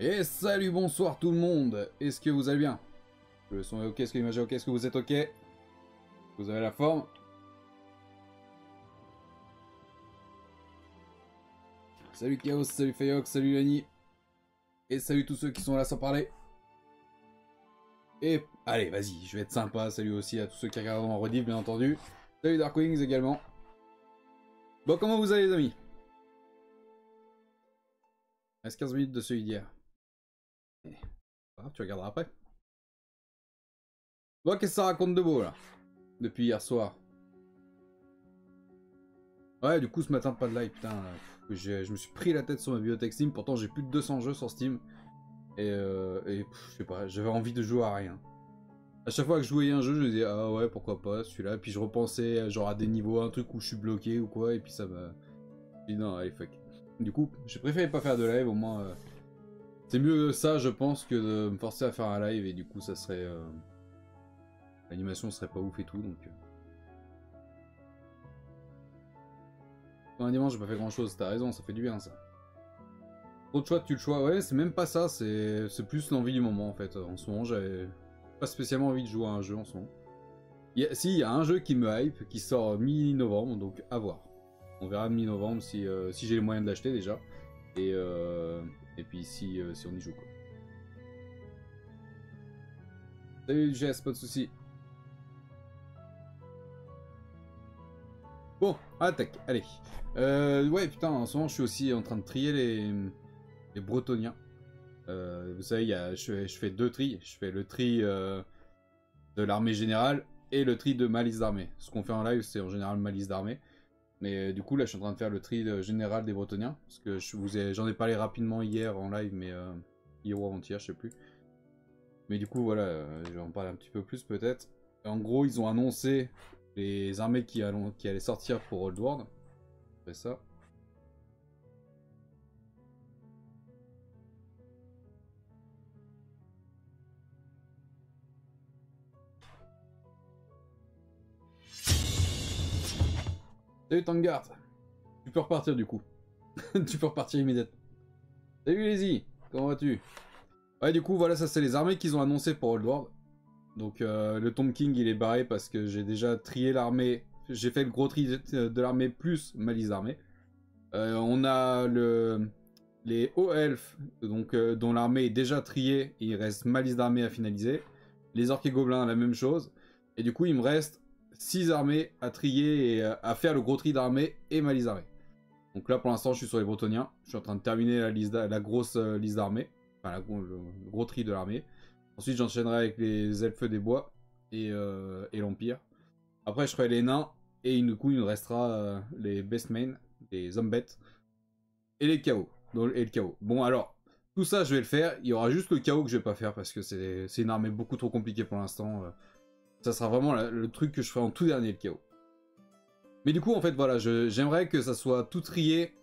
Et salut, bonsoir tout le monde. Est-ce que vous allez bien? Le son est ok, est-ce que l'image est ok, est-ce que vous êtes ok? Vous avez la forme? Salut Chaos, salut Feyox, salut Lani. Et salut tous ceux qui sont là sans parler. Et allez, vas-y, je vais être sympa. Salut aussi à tous ceux qui regardent en rediff, bien entendu. Salut Darkwings également. Bon, comment vous allez les amis? Il reste 15 minutes de celui d'hier. Tu regarderas après. Bon, qu'est-ce que ça raconte de beau là? Depuis hier soir. Ouais, du coup, ce matin, pas de live, putain. Je me suis pris la tête sur ma bibliothèque Steam. Pourtant, j'ai plus de 200 jeux sur Steam. Et je sais pas, j'avais envie de jouer à rien. À chaque fois que je jouais un jeu, je me disais, ah ouais, pourquoi pas, celui-là. Puis je repensais, genre, à des niveaux, un truc où je suis bloqué ou quoi. Et puis ça m'a. Je dis, non, allez, fuck. Du coup, j'ai préféré pas faire de live, au moins. C'est mieux ça, je pense, que de me forcer à faire un live. Et du coup, ça serait. L'animation serait pas ouf et tout, donc. Un dimanche, j'ai pas fait grand chose, t'as raison, ça fait du bien ça. Trop de choix, tu le choix, ouais, c'est même pas ça, c'est plus l'envie du moment en fait. En ce moment, j'avais pas spécialement envie de jouer à un jeu en ce moment. Si, il y a un jeu qui me hype, qui sort mi-novembre, donc à voir. On verra mi-novembre si j'ai les moyens de l'acheter déjà. Et puis si on y joue quoi. Salut Jess, pas de soucis. Bon, attaque, allez. Ouais, putain, en ce moment, je suis aussi en train de trier les Bretoniens. Vous savez, je fais deux tris. Je fais le tri de l'armée générale et le tri de ma liste d'armée. Ce qu'on fait en live, c'est en général ma liste d'armée. Mais du coup, là, je suis en train de faire le tri général des Bretoniens. Parce que j'en ai parlé rapidement hier en live, mais hier ou avant-hier, je sais plus. Mais du coup, voilà, je vais en parler un petit peu plus peut-être. En gros, ils ont annoncé les armées qui allaient sortir pour Old World. C'est ça. Salut Tangard. Tu peux repartir du coup. Tu peux repartir immédiatement. Salut Lazy, comment vas-tu? Ouais, du coup, voilà, ça c'est les armées qu'ils ont annoncées pour Old World. Donc le Tomb King il est barré parce que j'ai déjà trié l'armée. J'ai fait le gros tri de l'armée plus ma liste d'armée. On a les hauts elfes, donc, dont l'armée est déjà triée. Et il reste ma liste d'armée à finaliser. Les orques et gobelins, la même chose. Et du coup, il me reste 6 armées à trier et à faire le gros tri d'armée et ma liste d'armée. Donc là, pour l'instant, je suis sur les Bretoniens. Je suis en train de terminer la grosse liste d'armée. Enfin, le gros tri de l'armée. Ensuite, j'enchaînerai avec les elfes des bois et l'Empire. Après, je ferai les nains. Et du coup, il nous restera les best main, les hommes bêtes. Et les chaos. Et le chaos. Bon, alors, tout ça, je vais le faire. Il y aura juste le chaos que je vais pas faire parce que c'est une armée beaucoup trop compliquée pour l'instant. Ça sera vraiment le truc que je ferai en tout dernier, le chaos. Mais du coup, en fait, voilà, j'aimerais que ça soit tout trié.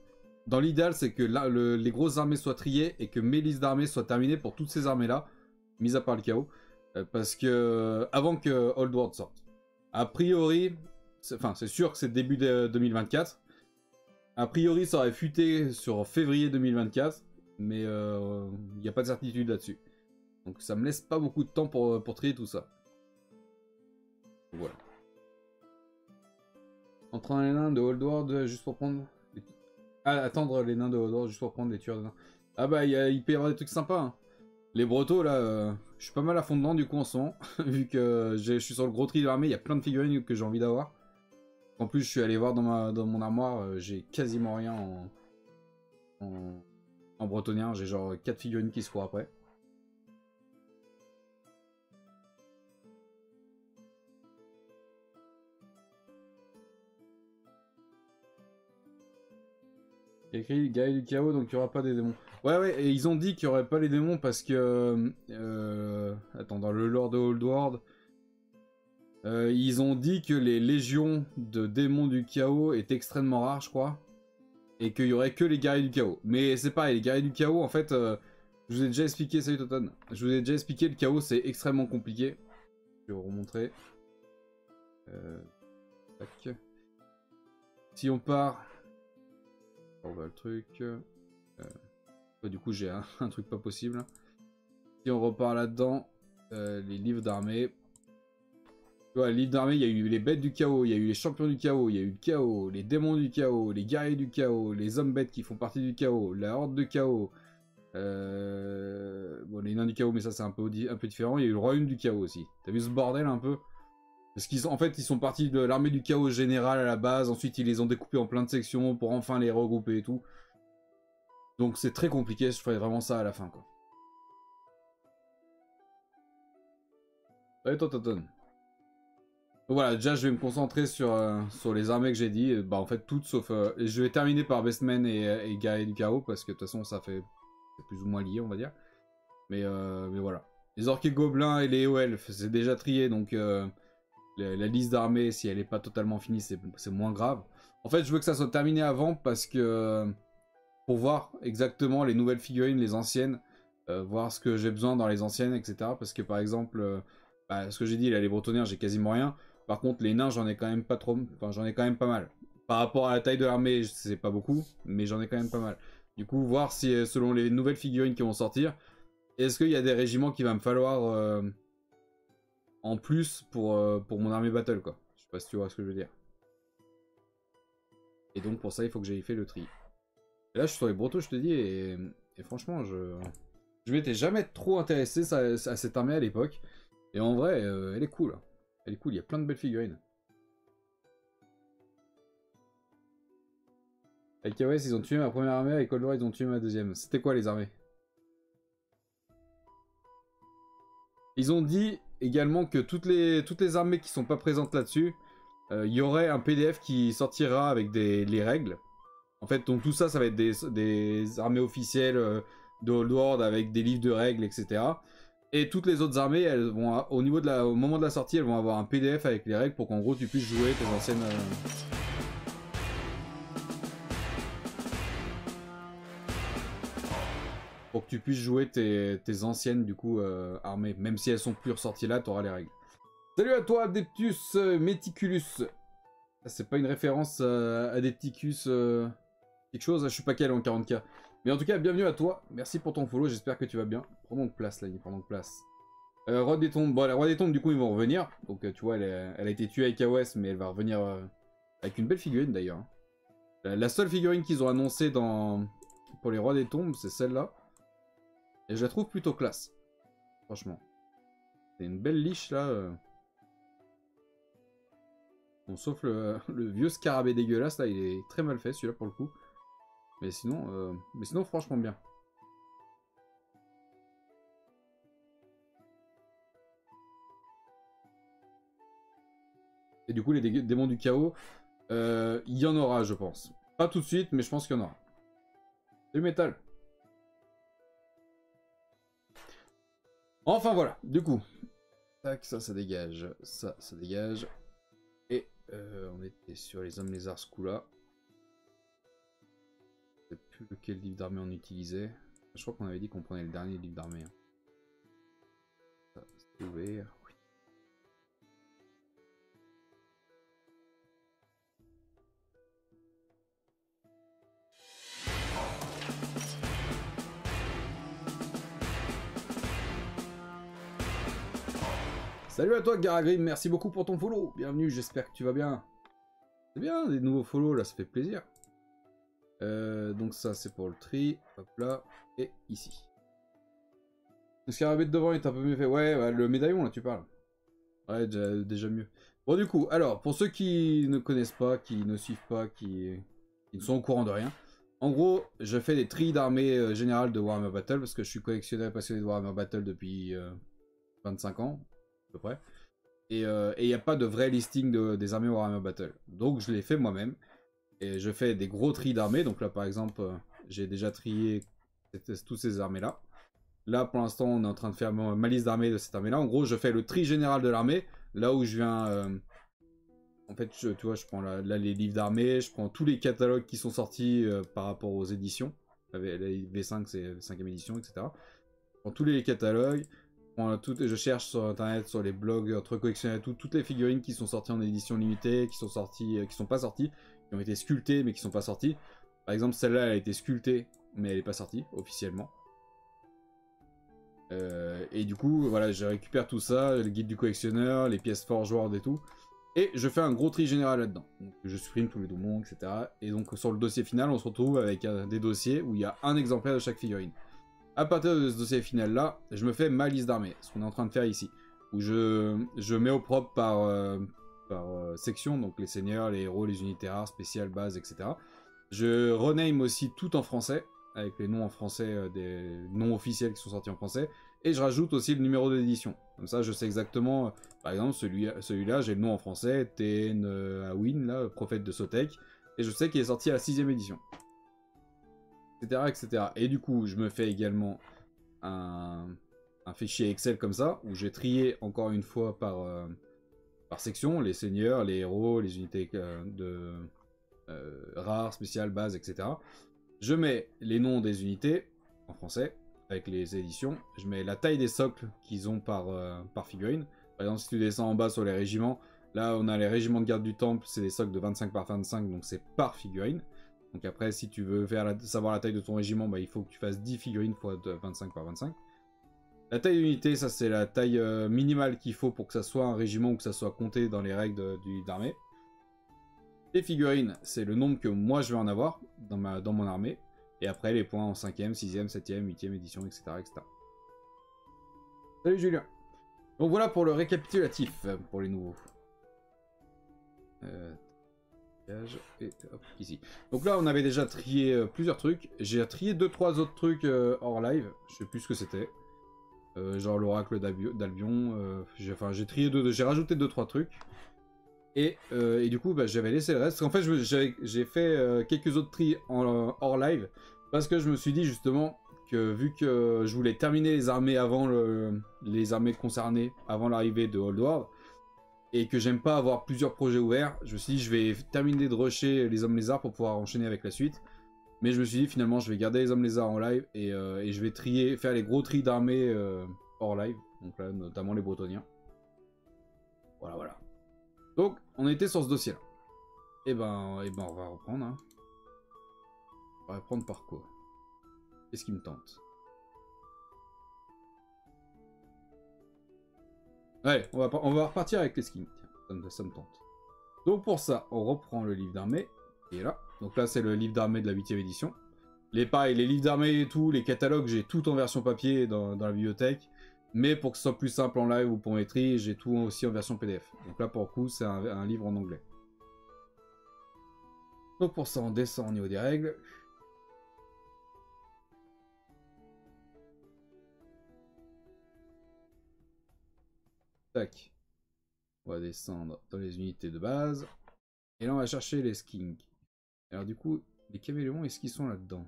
Dans l'idéal, c'est que les grosses armées soient triées et que mes listes d'armées soient terminées pour toutes ces armées-là, mis à part le chaos, parce que avant que Old World sorte. A priori, c'est sûr que c'est début de 2024. A priori, ça aurait fuité sur février 2024, mais il n'y a pas de certitude là-dessus. Donc ça me laisse pas beaucoup de temps pour trier tout ça. Voilà. Entraîner les nains de Old World juste pour prendre... attendre les nains de Old World juste pour prendre des tueurs de nains. Ah bah il peut y avoir des trucs sympas. Hein. Les Bretos là, je suis pas mal à fond dedans du coup en ce moment. Vu que je suis sur le gros tri de l'armée, il y a plein de figurines que j'ai envie d'avoir. En plus je suis allé voir dans mon armoire, j'ai quasiment rien en bretonien. J'ai genre 4 figurines qui se courent après. Il y a écrit guerrier du chaos, donc il n'y aura pas des démons. Ouais, et ils ont dit qu'il n'y aurait pas les démons parce que... attends, dans le lore de Old World, ils ont dit que les légions de démons du chaos est extrêmement rares, je crois. Et qu'il n'y aurait que les guerriers du chaos. Mais c'est pareil, les guerriers du chaos, en fait, je vous ai déjà expliqué, salut Toton, je vous ai déjà expliqué, le chaos c'est extrêmement compliqué. Je vais vous remontrer. Tac. Si on part... On va le truc... Du coup, j'ai un truc pas possible. Si on repart là-dedans, les livres d'armée. Tu vois, les livres d'armée, il y a eu les bêtes du chaos, il y a eu les champions du chaos, il y a eu le chaos, les démons du chaos, les guerriers du chaos, les hommes bêtes qui font partie du chaos, la horde de chaos. Bon, les nains du chaos, mais ça c'est un peu différent. Il y a eu le royaume du chaos aussi. T'as vu ce bordel un peu? Parce en fait, ils sont partis de l'armée du chaos général à la base. Ensuite, ils les ont découpés en plein de sections pour enfin les regrouper et tout. Donc c'est très compliqué. Je ferai vraiment ça à la fin, quoi. Allez, toi, Toton. Voilà, déjà, je vais me concentrer sur les armées que j'ai dit. Bah, en fait, toutes sauf. Je vais terminer par Bestman et Guerrier du chaos parce que de toute façon, ça fait. C'est plus ou moins lié, on va dire. Mais voilà. Les orques et gobelins et les elfes, c'est déjà trié, donc la liste d'armées, si elle n'est pas totalement finie, c'est moins grave. En fait, je veux que ça soit terminé avant parce que pour voir exactement les nouvelles figurines, les anciennes, voir ce que j'ai besoin dans les anciennes, etc. Parce que par exemple, ce que j'ai dit, là, les bretonnières, j'ai quasiment rien. Par contre, les nains, j'en ai quand même pas trop. Enfin, j'en ai quand même pas mal. Par rapport à la taille de l'armée, c'est pas beaucoup, mais j'en ai quand même pas mal. Du coup, voir si selon les nouvelles figurines qui vont sortir, est-ce qu'il y a des régiments qu'il va me falloir en plus pour mon armée battle, quoi. Je sais pas si tu vois ce que je veux dire. Et donc pour ça, il faut que j'aille fait le tri. Et là, je suis sur les Bretons, je te dis, et franchement, je m'étais jamais trop intéressé à cette armée à l'époque. Et en vrai, elle est cool. Elle est cool, il y a plein de belles figurines. Avec KOS, ils ont tué ma première armée, avec Cold War, ils ont tué ma deuxième. C'était quoi les armées? Ils ont dit également que toutes les armées qui sont pas présentes là-dessus, il y aurait un PDF qui sortira avec les règles. En fait, donc tout ça, ça va être des armées officielles de Old World avec des livres de règles, etc. Et toutes les autres armées, elles vont, au moment de la sortie, elles vont avoir un PDF avec les règles pour qu'en gros tu puisses jouer tes anciennes. Pour que tu puisses jouer tes anciennes du coup armées, même si elles sont plus ressorties là, tu auras les règles. Salut à toi, Adeptus Meticulus. C'est pas une référence à Adepticus quelque chose, je suis pas calé en 40k. Mais en tout cas, bienvenue à toi, merci pour ton follow, j'espère que tu vas bien. Prends donc place là, prends donc place. Roi des tombes, bon, la Roi des tombes du coup ils vont revenir. Donc tu vois, elle a été tuée avec AOS, mais elle va revenir avec une belle figurine d'ailleurs. La seule figurine qu'ils ont annoncée pour les Rois des tombes, c'est celle-là. Et je la trouve plutôt classe, franchement. C'est une belle liche là. Bon, sauf le vieux scarabée dégueulasse là, il est très mal fait celui-là pour le coup. Mais sinon franchement bien. Et du coup les démons du chaos, il y en aura je pense. Pas tout de suite, mais je pense qu'il y en aura. Du métal. Enfin voilà, du coup. Tac, ça dégage. Ça dégage. Et on était sur les hommes lézards ce coup-là. Je sais plus lequel livre d'armée on utilisait. Je crois qu'on avait dit qu'on prenait le dernier livre d'armée. Ça, c'est ouvert. Oui. Salut à toi Garagrim, merci beaucoup pour ton follow. Bienvenue, j'espère que tu vas bien. C'est bien, des nouveaux follow là, ça fait plaisir. Donc ça c'est pour le tri, hop là, et ici. Le scarabée de devant est un peu mieux fait. Ouais, le médaillon là tu parles. Ouais, déjà mieux. Bon du coup, alors, pour ceux qui ne connaissent pas, qui ne suivent pas, qui ne sont au courant de rien, en gros, je fais des tris d'armée générale de Warhammer Battle, parce que je suis collectionneur passionné de Warhammer Battle depuis 25 ans, à peu près. Et il n'y a pas de vrai listing des armées Warhammer Battle. Donc je les fais moi-même. Et je fais des gros tris d'armées. Donc là par exemple, j'ai déjà trié toutes ces armées-là. Là pour l'instant on est en train de faire ma liste d'armées de cette armée-là. En gros je fais le tri général de l'armée. Là où je viens... en fait tu vois je prends là les livres d'armée. Je prends tous les catalogues qui sont sortis par rapport aux éditions. La V5 c'est 5ème édition, etc. Je prends tous les catalogues. Je cherche sur internet, sur les blogs entre collectionneurs, toutes les figurines qui sont sorties en édition limitée, qui sont sorties, qui sont pas sorties, qui ont été sculptées mais qui sont pas sorties. Par exemple, celle-là, elle a été sculptée mais elle n'est pas sortie officiellement. Et du coup, voilà, je récupère tout ça, le guide du collectionneur, les pièces Forge World et tout. Et je fais un gros tri général là-dedans. Donc je supprime tous les doublons, etc. Et donc sur le dossier final, on se retrouve avec des dossiers où il y a un exemplaire de chaque figurine. À partir de ce dossier final là, je me fais ma liste d'armées, ce qu'on est en train de faire ici. Où je mets au propre par section, donc les seigneurs, les héros, les unités rares, spéciales, bases, etc. Je rename aussi tout en français, avec les noms en français, des noms officiels qui sont sortis en français. Et je rajoute aussi le numéro d'édition. Comme ça, je sais exactement, par exemple, celui-là, j'ai le nom en français, TN Awin, là, prophète de Sotek. Et je sais qu'il est sorti à la 6ème édition. Etc., etc. Et du coup, je me fais également un fichier Excel comme ça, où j'ai trié encore une fois par section, les seigneurs, les héros, les unités rares, spéciales, bases, etc. Je mets les noms des unités en français avec les éditions. Je mets la taille des socles qu'ils ont par figurine. Par exemple, si tu descends en bas sur les régiments, là on a les régiments de garde du temple, c'est des socles de 25 par 25, donc c'est par figurine. Donc après, si tu veux savoir la taille de ton régiment, bah, il faut que tu fasses 10 figurines fois 25 par 25. La taille d'unité, ça c'est la taille minimale qu'il faut pour que ça soit un régiment ou que ça soit compté dans les règles du livre d'armée. Les figurines, c'est le nombre que moi je vais en avoir dans mon armée. Et après les points en 5ème, 6ème, 7ème, 8ème édition, etc., etc. Salut Julien. Donc voilà pour le récapitulatif pour les nouveaux. Et hop, ici. Donc là on avait déjà trié plusieurs trucs. J'ai trié 2-3 autres trucs hors live. Je sais plus ce que c'était. Genre l'oracle d'Albion. J'ai trié j'ai rajouté 2-3 trucs. Et du coup, bah, j'avais laissé le reste. En fait, j'ai fait quelques autres tris hors live. Parce que je me suis dit justement que vu que je voulais terminer les armées avant les armées concernées, avant l'arrivée de Old World, et que j'aime pas avoir plusieurs projets ouverts, je me suis dit je vais terminer de rusher les hommes lézards pour pouvoir enchaîner avec la suite. Mais je me suis dit finalement je vais garder les hommes lézards en live et je vais faire les gros tris d'armées hors live. Donc là, notamment les Bretoniens. Voilà, voilà. Donc, on était sur ce dossier-là. Et ben, on va reprendre. Hein. On va reprendre par quoi? Qu'est-ce qui me tente? Allez, on va repartir avec les skins. Tiens, ça me tente. Donc pour ça, on reprend le livre d'armée. Qui est là. Donc là, c'est le livre d'armée de la 8ème édition. Pareil, les livres d'armée et tout, les catalogues, j'ai tout en version papier dans la bibliothèque. Mais pour que ce soit plus simple en live ou pour mes tris, j'ai tout aussi en version PDF. Donc là, pour le coup, c'est un livre en anglais. Donc pour ça, on descend au niveau des règles. Tac. On va descendre dans les unités de base. Et là, on va chercher les skinks. Alors du coup, les caméléons, est-ce qu'ils sont là-dedans?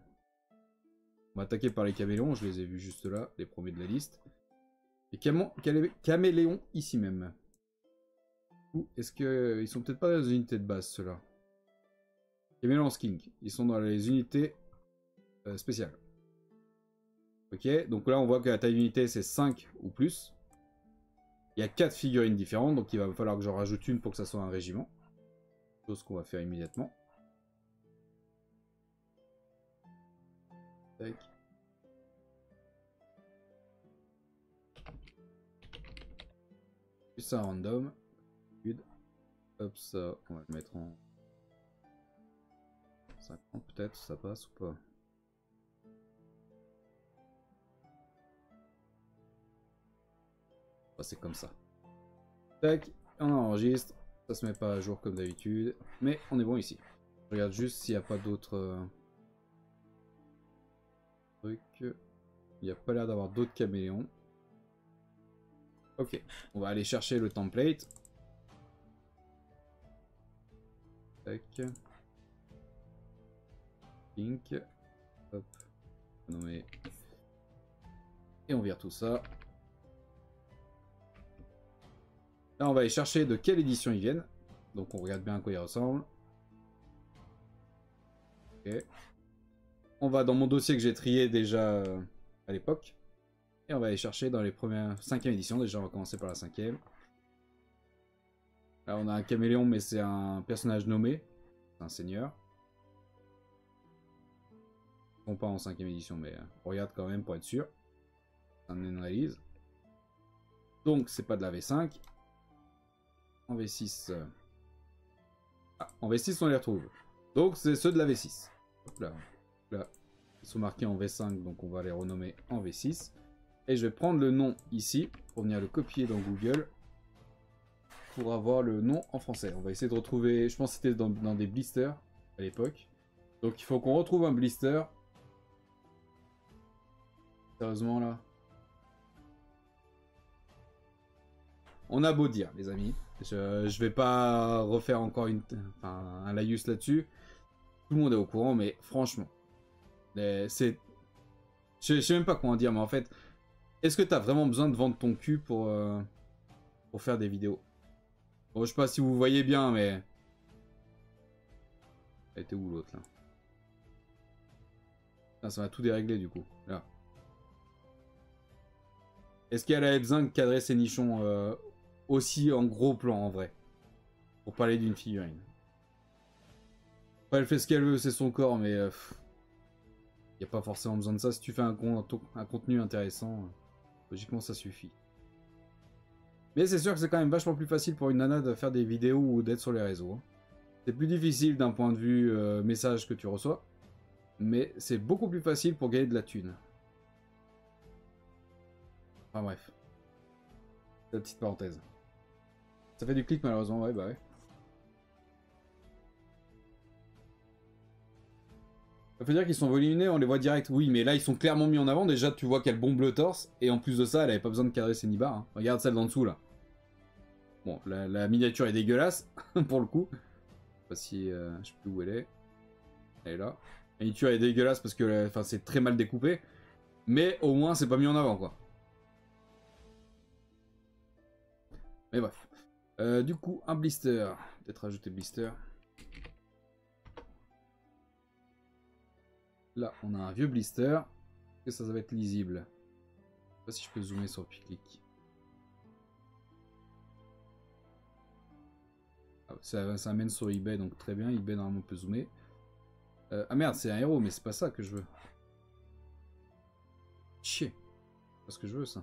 On va attaquer par les caméléons, je les ai vus juste là, les premiers de la liste. Les caméléons ici même. Ou est-ce qu'ils sont peut-être pas dans les unités de base, ceux-là? Caméléons skink, ils sont dans les unités spéciales. Ok, donc là on voit que la taille d'unité c'est 5 ou plus. Il y a 4 figurines différentes, donc il va falloir que j'en rajoute une pour que ça soit un régiment. Chose qu'on va faire immédiatement. Tac. Plus ça random. Hop, ça, on va le mettre en 50 peut-être, ça passe ou pas? Oh, c'est comme ça. Tac, on enregistre. Ça se met pas à jour comme d'habitude, mais on est bon ici. Je regarde juste s'il n'y a pas d'autres trucs. Il n'y a pas l'air d'avoir d'autres caméléons. Ok, on va aller chercher le template. Tac. Pink. Hop. Nommer. Et on vire tout ça. Là, on va aller chercher de quelle édition ils viennent. Donc, on regarde bien à quoi ils ressemblent. Ok. On va dans mon dossier que j'ai trié déjà à l'époque. Et on va aller chercher dans les premières 5e éditions. Déjà, on va commencer par la 5e. Là, on a un caméléon, mais c'est un personnage nommé. C'est un seigneur. font pas en 5ème édition, mais on regarde quand même pour être sûr. C'est une analyse. Donc c'est pas de la V5. En V6... Ah, en V6 on les retrouve. Donc c'est ceux de la V6. Hop là. Là. Ils sont marqués en V5, donc on va les renommer en V6. Et je vais prendre le nom ici, pour venir le copier dans Google. Pour avoir le nom en français. On va essayer de retrouver, je pense que c'était dans des blisters à l'époque. Donc il faut qu'on retrouve un blister. Sérieusement là. On a beau dire les amis. Je vais pas refaire encore un laïus là-dessus. Tout le monde est au courant, mais franchement. Je sais même pas comment dire, mais en fait. Est-ce que tu as vraiment besoin de vendre ton cul pour faire des vidéos? Bon, je sais pas si vous voyez bien, mais... Elle était où l'autre, là? Ah, ça va tout dérégler, du coup. Là. Est-ce qu'elle avait besoin de cadrer ses nichons aussi en gros plan, en vrai? Pour parler d'une figurine. Après, elle fait ce qu'elle veut, c'est son corps, mais... Il n'y a pas forcément besoin de ça. Si tu fais un contenu intéressant, logiquement, ça suffit. Mais c'est sûr que c'est quand même vachement plus facile pour une nana de faire des vidéos ou d'être sur les réseaux. C'est plus difficile d'un point de vue message que tu reçois. Mais c'est beaucoup plus facile pour gagner de la thune. Enfin bref. C'est la petite parenthèse. Ça fait du clic malheureusement, ouais bah ouais. Ça veut dire qu'ils sont volumineux, on les voit direct. Oui, mais là ils sont clairement mis en avant. Déjà tu vois qu'elle bombe le torse. Et en plus de ça, elle avait pas besoin de cadrer ses nibards. Hein. Regarde celle d'en dessous là. Bon, la miniature est dégueulasse, pour le coup. Je sais pas si... je sais plus où elle est. Elle est là. La miniature est dégueulasse parce que c'est très mal découpé. Mais au moins, c'est pas mis en avant, quoi. Mais bref. Du coup, un blister. Peut-être rajouter blister. Là, on a un vieux blister. Est-ce que ça va être lisible? Je sais pas si je peux zoomer sur le clic. Ça amène sur eBay, donc très bien. eBay, normalement, peut zoomer. Ah merde, c'est un héros, mais c'est pas ça que je veux. Chier. C'est pas ce que je veux, ça.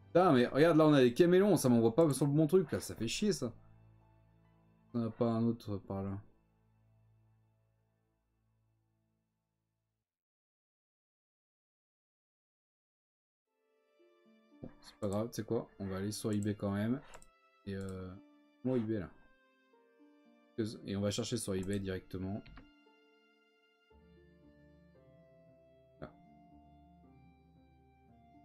Putain, mais regarde, là, on a des camélons. Ça m'envoie pas sur le bon truc, là. Ça fait chier, ça. On n'a pas un autre par là. Bon, c'est pas grave, tu sais quoi. On va aller sur eBay quand même. Et moi, eBay, là. Et on va chercher sur eBay directement. Là.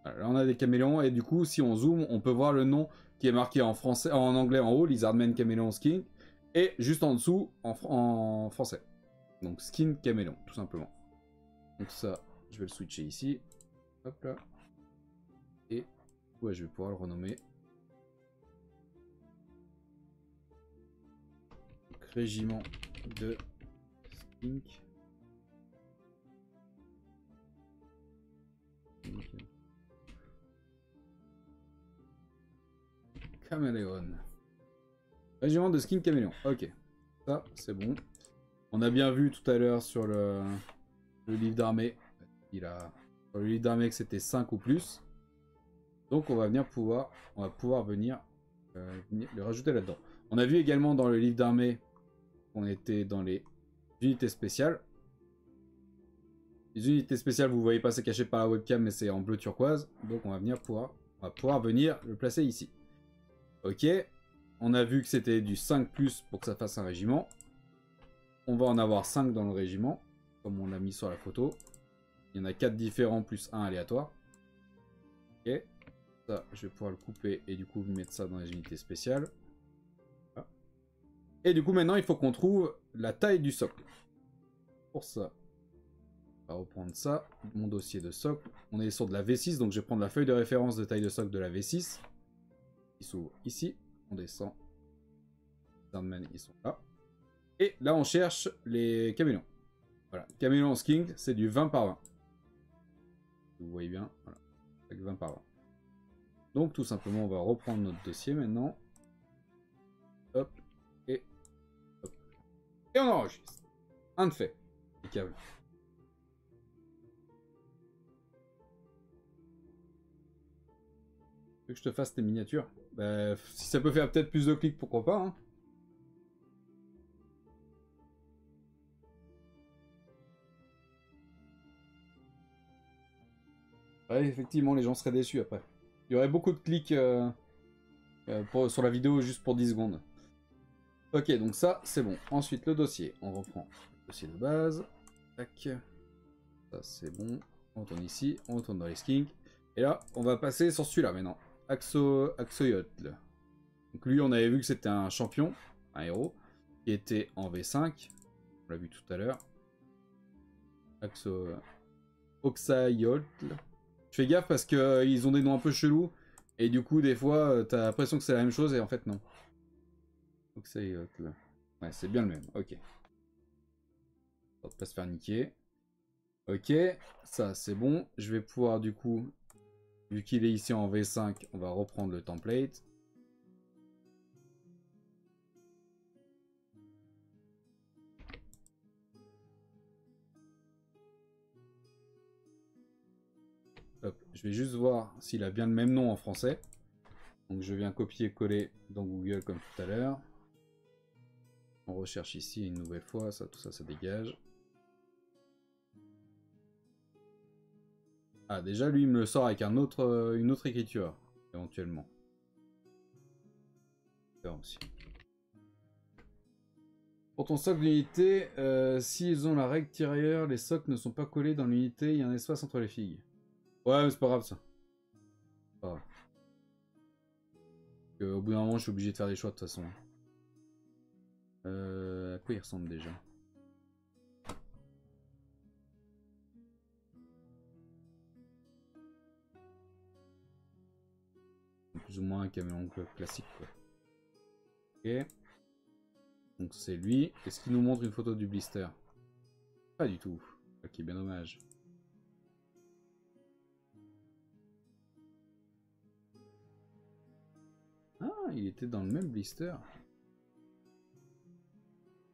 Voilà, là on a des caméléons et du coup si on zoome on peut voir le nom qui est marqué en français, en anglais en haut, Lizardman Caméléon Skin, et juste en dessous en français. Donc Skin Caméléon tout simplement. Donc ça je vais le switcher ici. Hop là. Et ouais je vais pouvoir le renommer. Donc, régiment de Skink. Caméléon. Régiment de Skin Caméléon. Ok. Ça, c'est bon. On a bien vu tout à l'heure sur le livre d'armée. Sur le livre d'armée que c'était 5 ou plus. Donc on va pouvoir venir le rajouter là-dedans. On a vu également dans le livre d'armée qu'on était dans les unités spéciales. Les unités spéciales, vous voyez pas, c'est caché par la webcam, mais c'est en bleu turquoise. Donc on va pouvoir venir le placer ici. Ok, on a vu que c'était du 5+, pour que ça fasse un régiment. On va en avoir 5 dans le régiment, comme on l'a mis sur la photo. Il y en a 4 différents, plus 1 aléatoire. Ok, ça, je vais pouvoir le couper et du coup mettre ça dans les unités spéciales. Voilà. Et du coup, maintenant, il faut qu'on trouve la taille du socle. Pour ça, on va reprendre ça, mon dossier de socle. On est sur de la V6, donc je vais prendre la feuille de référence de taille de socle de la V6. Ils s'ouvrent ici, on descend. Sandman, ils sont là. Et là, on cherche les caméléons. Voilà, caméléon skin, c'est du 20 par 20. Vous voyez bien, voilà, avec 20 par 20. Donc, tout simplement, on va reprendre notre dossier maintenant. Hop, et hop. Et on enregistre. Un de fait. câble. Tu veux que je te fasse tes miniatures? Bah, si ça peut faire peut-être plus de clics, pourquoi pas, hein. Ouais, effectivement, les gens seraient déçus après. Il y aurait beaucoup de clics sur la vidéo juste pour 10 secondes. Ok, donc ça, c'est bon. Ensuite, le dossier. On reprend le dossier de base. Tac. Ça, c'est bon. On retourne ici. On retourne dans les skinks. Et là, on va passer sur celui-là maintenant. Axoyotl. Donc lui, on avait vu que c'était un champion, un héros, qui était en V5. On l'a vu tout à l'heure. Oxayotl. Je fais gaffe parce qu'ils ont des noms un peu chelous. Et du coup, des fois, t'as l'impression que c'est la même chose et en fait, non. Oxayotl. Ouais, c'est bien le même. Ok. On va pas se faire niquer. Ok, ça c'est bon. Je vais pouvoir du coup, vu qu'il est ici en V5, on va reprendre le template. Hop, je vais juste voir s'il a bien le même nom en français. Donc je viens copier-coller dans Google comme tout à l'heure. On recherche ici une nouvelle fois, ça, tout ça, ça dégage. Ah, déjà lui il me le sort avec une autre écriture, éventuellement. Là aussi. Pour ton socle d'unité, s'ils ont la règle tirailleur, les socles ne sont pas collés dans l'unité, il y a un espace entre les filles. Ouais, mais c'est pas grave ça. Pas grave. Au bout d'un moment, je suis obligé de faire des choix de toute façon. À quoi il ressemble déjà? Plus ou moins un caméléon classique quoi. Ok. Donc c'est lui. Est-ce qu'il nous montre une photo du blister? Pas du tout. Ok, bien dommage. Ah, il était dans le même blister.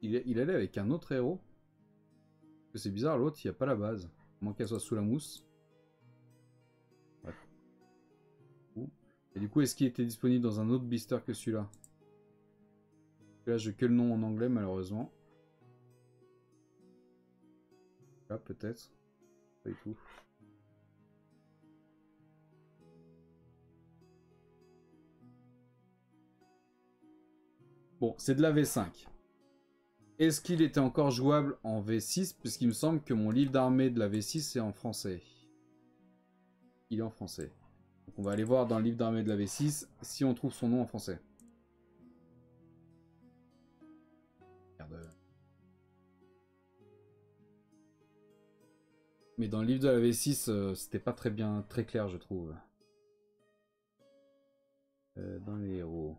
Il allait avec un autre héros. C'est bizarre, l'autre, il n'y a pas la base. À moins qu'elle soit sous la mousse. Bref. Et du coup, est-ce qu'il était disponible dans un autre blister que celui-là? Là, j'ai que le nom en anglais, malheureusement. Là, peut-être. Pas du tout. Bon, c'est de la V5. Est-ce qu'il était encore jouable en V6? Puisqu'il me semble que mon livre d'armée de la V6 est en français. Il est en français. Donc on va aller voir dans le livre d'armée de la V6 si on trouve son nom en français. Merde. Mais dans le livre de la V6, c'était pas très clair, je trouve. Dans les héros.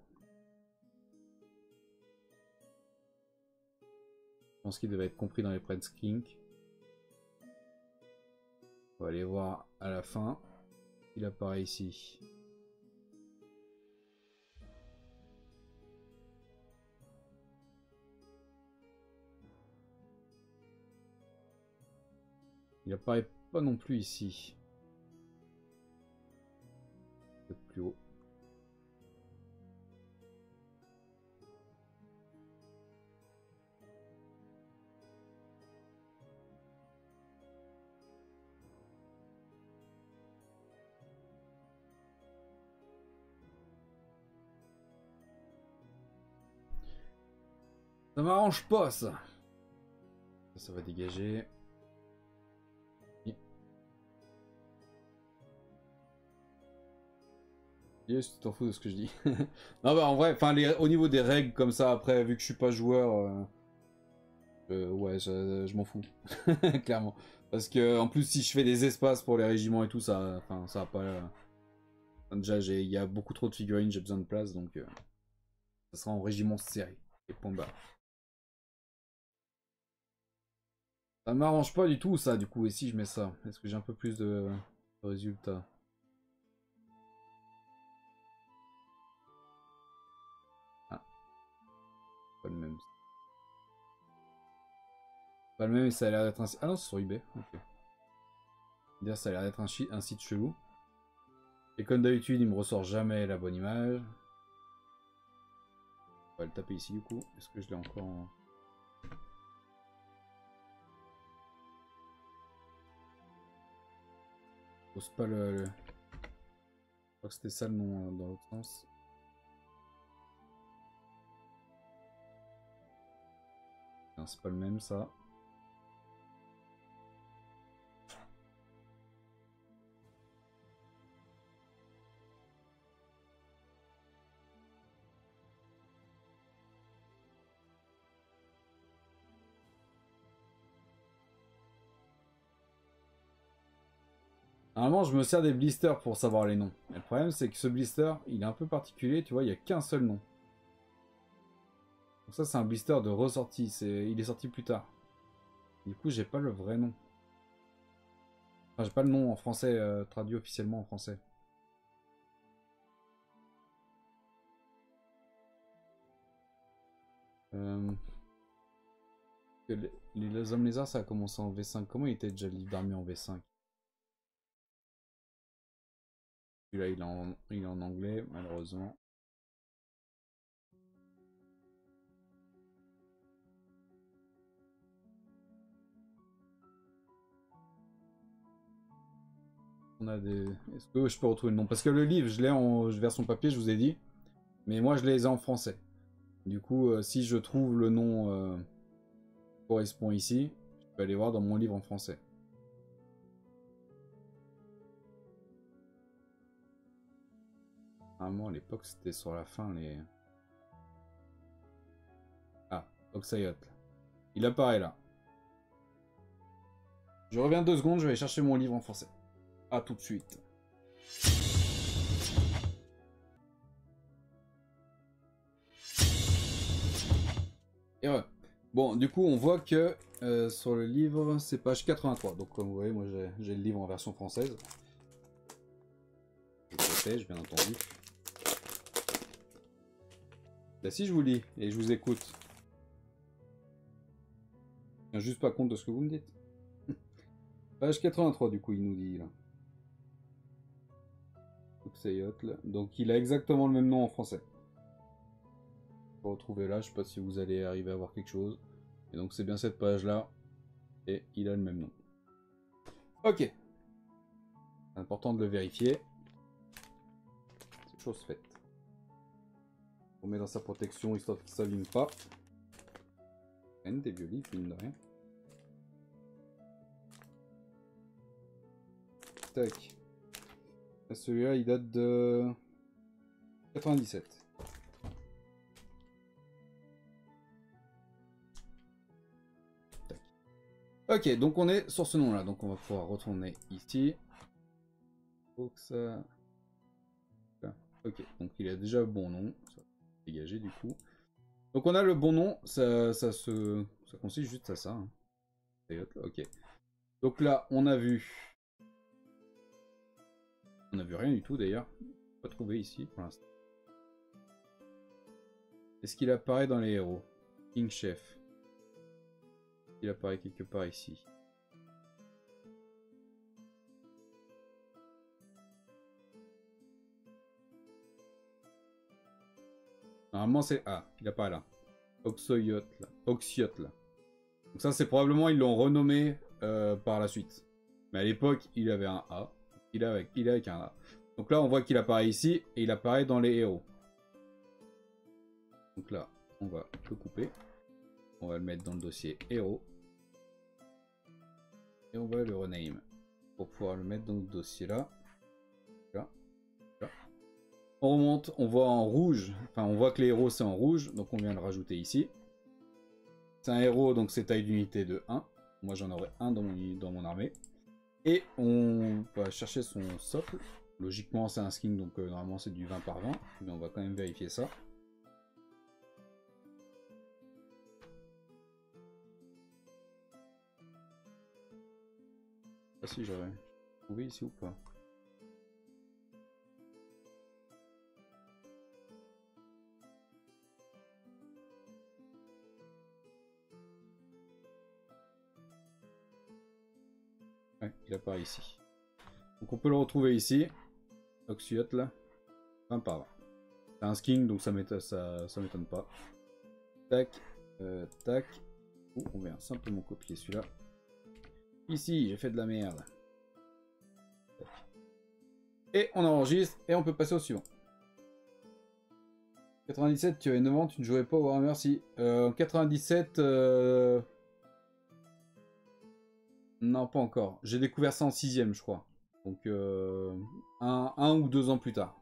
Je pense qu'il devait être compris dans les Prince King. On va aller voir à la fin. Il apparaît ici. Il apparaît pas non plus ici. Peut-être plus haut. Ça m'arrange pas ça. Ça va dégager. Yes, tu t'en fous de ce que je dis. Non bah en vrai, enfin au niveau des règles comme ça, après vu que je suis pas joueur, ouais je m'en fous, clairement. Parce que en plus si je fais des espaces pour les régiments et tout, ça, enfin ça va pas. Déjà il y a beaucoup trop de figurines, j'ai besoin de place donc ça sera en régiment serré. Et point barre. Ça m'arrange pas du tout ça du coup. Et si je mets ça, est-ce que j'ai un peu plus de résultats? Ah, pas le même. Pas le même et ça a l'air d'être un site... Ah non, c'est sur eBay. Ok. D'ailleurs, ça a l'air d'être un site chelou. Et comme d'habitude, il me ressort jamais la bonne image. On va le taper ici du coup. Est-ce que je l'ai encore en... Pose pas le... Je crois que c'était ça le nom dans l'autre sens. Non, c'est pas le même ça. Normalement, je me sers des blisters pour savoir les noms. Mais le problème, c'est que ce blister, il est un peu particulier. Tu vois, il n'y a qu'un seul nom. Donc ça, c'est un blister de ressortie. Il est sorti plus tard. Du coup, j'ai pas le vrai nom. Enfin, j'ai pas le nom en français, traduit officiellement en français. Les hommes lézards, ça a commencé en V5. Comment il était déjà le livre d'armée en V5? Celui-là, il est en anglais, malheureusement. On a des... Est-ce que je peux retrouver le nom? Parce que le livre, je l'ai en version papier, je vous ai dit. Mais moi, je les ai en français. Du coup, si je trouve le nom correspond ici, je peux aller voir dans mon livre en français. Normalement, à l'époque, c'était sur la fin, les... Ah, Oxayot. Il apparaît là. Je reviens 2 secondes, je vais aller chercher mon livre en français. A tout de suite. Et ouais. Bon, du coup, on voit que sur le livre, c'est page 83. Donc, comme vous voyez, moi j'ai le livre en version française. Je protège, bien entendu. Bah, si je vous lis et je vous écoute. Je tiens juste pas compte de ce que vous me dites. Page 83, du coup, il nous dit là. Donc, il a exactement le même nom en français. Pour retrouver là, je sais pas si vous allez arriver à voir quelque chose. Et donc, c'est bien cette page là. Et il a le même nom. Ok. C'est important de le vérifier. C'est chose faite. On met dans sa protection histoire qu'il ne s'abîme pas. Des vieux livres, mine de rien. Tac. Celui-là, il date de 97. Tac. Ok, donc on est sur ce nom-là. Donc on va pouvoir retourner ici. Faut que ça... Ok, donc il a déjà le bon nom. Ça va dégager du coup. Donc on a le bon nom. Ça consiste juste à ça. Hein. Ok. Donc là, on a vu... On a vu rien du tout d'ailleurs. Pas trouvé ici pour l'instant. Est-ce qu'il apparaît dans les héros? King Chef. Il apparaît quelque part ici. Normalement c'est... Ah, il apparaît là. Oxyot là. Oxyot là. Donc ça c'est probablement ils l'ont renommé par la suite. Mais à l'époque il avait un A. Il est avec un A. Donc là on voit qu'il apparaît ici et il apparaît dans les héros. Donc là on va le couper. On va le mettre dans le dossier héros. Et on va le rename. Pour pouvoir le mettre dans le dossier là. Là. Là. On remonte, on voit en rouge. Enfin on voit que les héros c'est en rouge. Donc on vient le rajouter ici. C'est un héros donc c'est taille d'unité de 1. Moi j'en aurai un dans mon armée. Et on va chercher son socle. Logiquement c'est un skin donc normalement c'est du 20 par 20. Mais on va quand même vérifier ça. Ah si j'aurais trouvé ici ou pas. Ouais, il apparaît ici. Donc on peut le retrouver ici. Oxyot là. Enfin, pas. C'est un skin, donc ça m'étonne pas. Tac. Tac. On vient simplement copier celui-là. Ici, j'ai fait de la merde. Et on enregistre et on peut passer au suivant. 97, tu avais 9 ans, tu ne jouais pas au Warhammer, si. En 97, non, pas encore. J'ai découvert ça en 6ème, je crois. Donc, un ou 2 ans plus tard.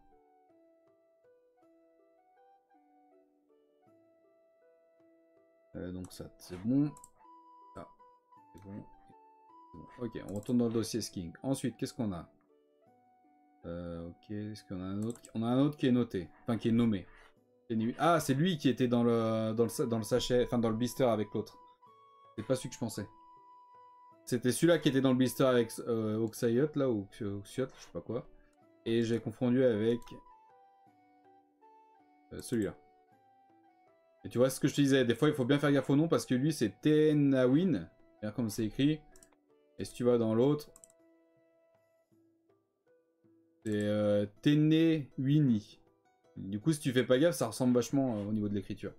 Donc ça, c'est bon. Ça, c'est bon. Ok, on retourne dans le dossier skiing. Ensuite, qu'est-ce qu'on a? Ok, est-ce qu'on a un autre? On a un autre qui est noté. Enfin, qui est nommé. Ah, c'est lui qui était dans le sachet, enfin dans le blister avec l'autre. C'est pas celui que je pensais. C'était celui-là qui était dans le blister avec Oxyot, là, ou Oxyot, je sais pas quoi. Et j'ai confondu avec celui-là. Et tu vois ce que je te disais, des fois il faut bien faire gaffe au nom parce que lui c'est Tenawin, comme c'est écrit. Et si tu vas dans l'autre, c'est Tenewini. Du coup, si tu fais pas gaffe, ça ressemble vachement au niveau de l'écriture.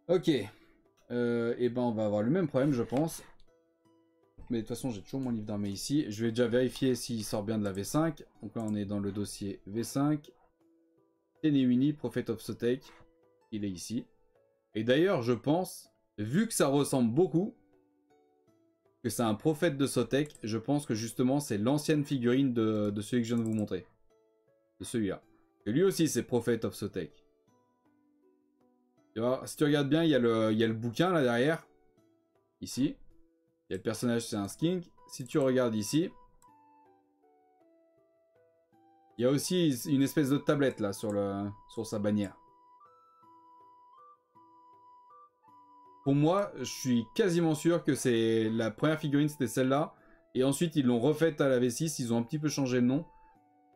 Ok. Et ben on va avoir le même problème, je pense. Mais de toute façon, j'ai toujours mon livre d'armée ici. Je vais déjà vérifier s'il sort bien de la V5. Donc là, on est dans le dossier V5. Tenewini, Prophet of Sotek. Il est ici. Et d'ailleurs, je pense, vu que ça ressemble beaucoup, que c'est un prophète de Sotek, je pense que justement, c'est l'ancienne figurine de celui que je viens de vous montrer. De celui-là. Et lui aussi, c'est Prophet of Sotek. Tu vois, si tu regardes bien, il y a le bouquin là derrière. Ici. Il y a le personnage, c'est un skink. Si tu regardes ici, il y a aussi une espèce de tablette là sur sa bannière. Pour moi, je suis quasiment sûr que c'est la première figurine, c'était celle-là. Et ensuite, ils l'ont refaite à la V6. Ils ont un petit peu changé le nom.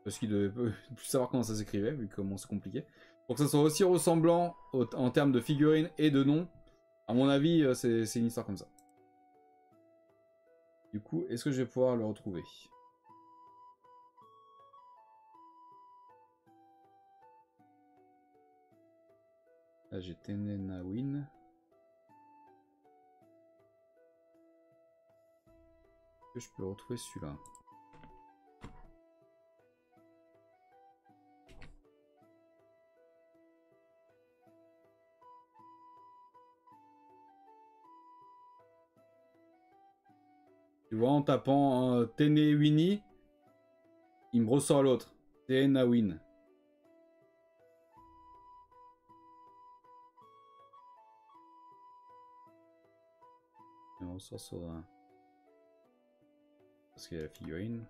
Parce qu'ils devaient plus savoir comment ça s'écrivait, vu comment c'est compliqué. Pour que ça soit aussi ressemblant en termes de figurines et de nom, à mon avis, c'est une histoire comme ça. Du coup, est-ce que je vais pouvoir le retrouver? Là, j'ai Tenenawin. Est-ce que je peux retrouver celui-là? Tu vois, en tapant Tenewini, il me ressort l'autre. Tenawin. Il me ressort sur un. Parce qu'il y a la figurine.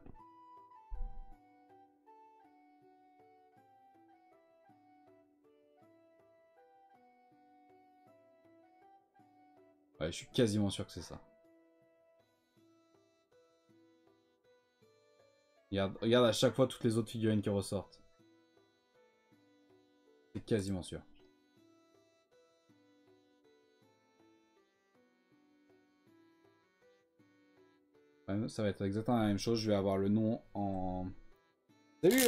Ouais, je suis quasiment sûr que c'est ça. Regarde à chaque fois toutes les autres figurines qui ressortent. C'est quasiment sûr. Ouais, ça va être exactement la même chose. Je vais avoir le nom en... Salut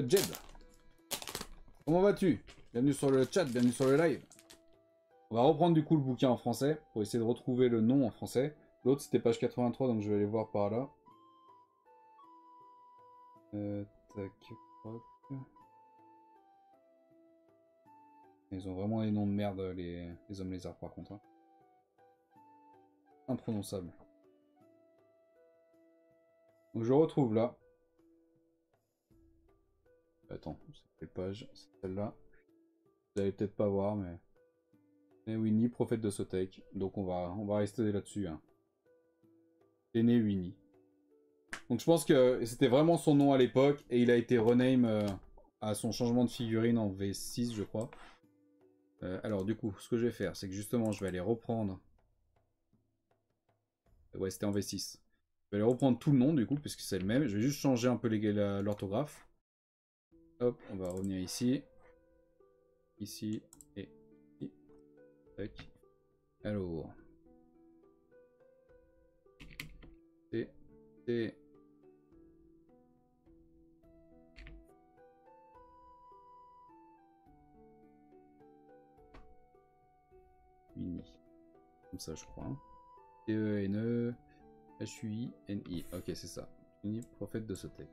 Jed. Comment vas-tu? Bienvenue sur le chat, bienvenue sur le live. On va reprendre du coup le bouquin en français pour essayer de retrouver le nom en français. L'autre c'était page 83 donc je vais aller voir par là. Tac, hop. Ils ont vraiment des noms de merde les hommes lézards par contre. Hein. Imprononçable. Donc je retrouve là. Attends, c'est quelle page? C'est celle-là. Vous allez peut-être pas voir mais... Tenewini, prophète de Sotek. Donc on va rester là-dessus. Hein. Tenewini. Donc je pense que c'était vraiment son nom à l'époque et il a été rename à son changement de figurine en V6 je crois. Alors du coup, ce que je vais faire, c'est que justement je vais aller reprendre... Ouais, c'était en V6. Je vais aller reprendre tout le nom du coup, puisque c'est le même. Je vais juste changer un peu l'orthographe. Hop, on va revenir ici. Ici et ici. Tac. Alors... Et... Uni. Comme ça, je crois. T-E-N-E... H-U-I-N-I. Ok, c'est ça. Uni, prophète de Sotek.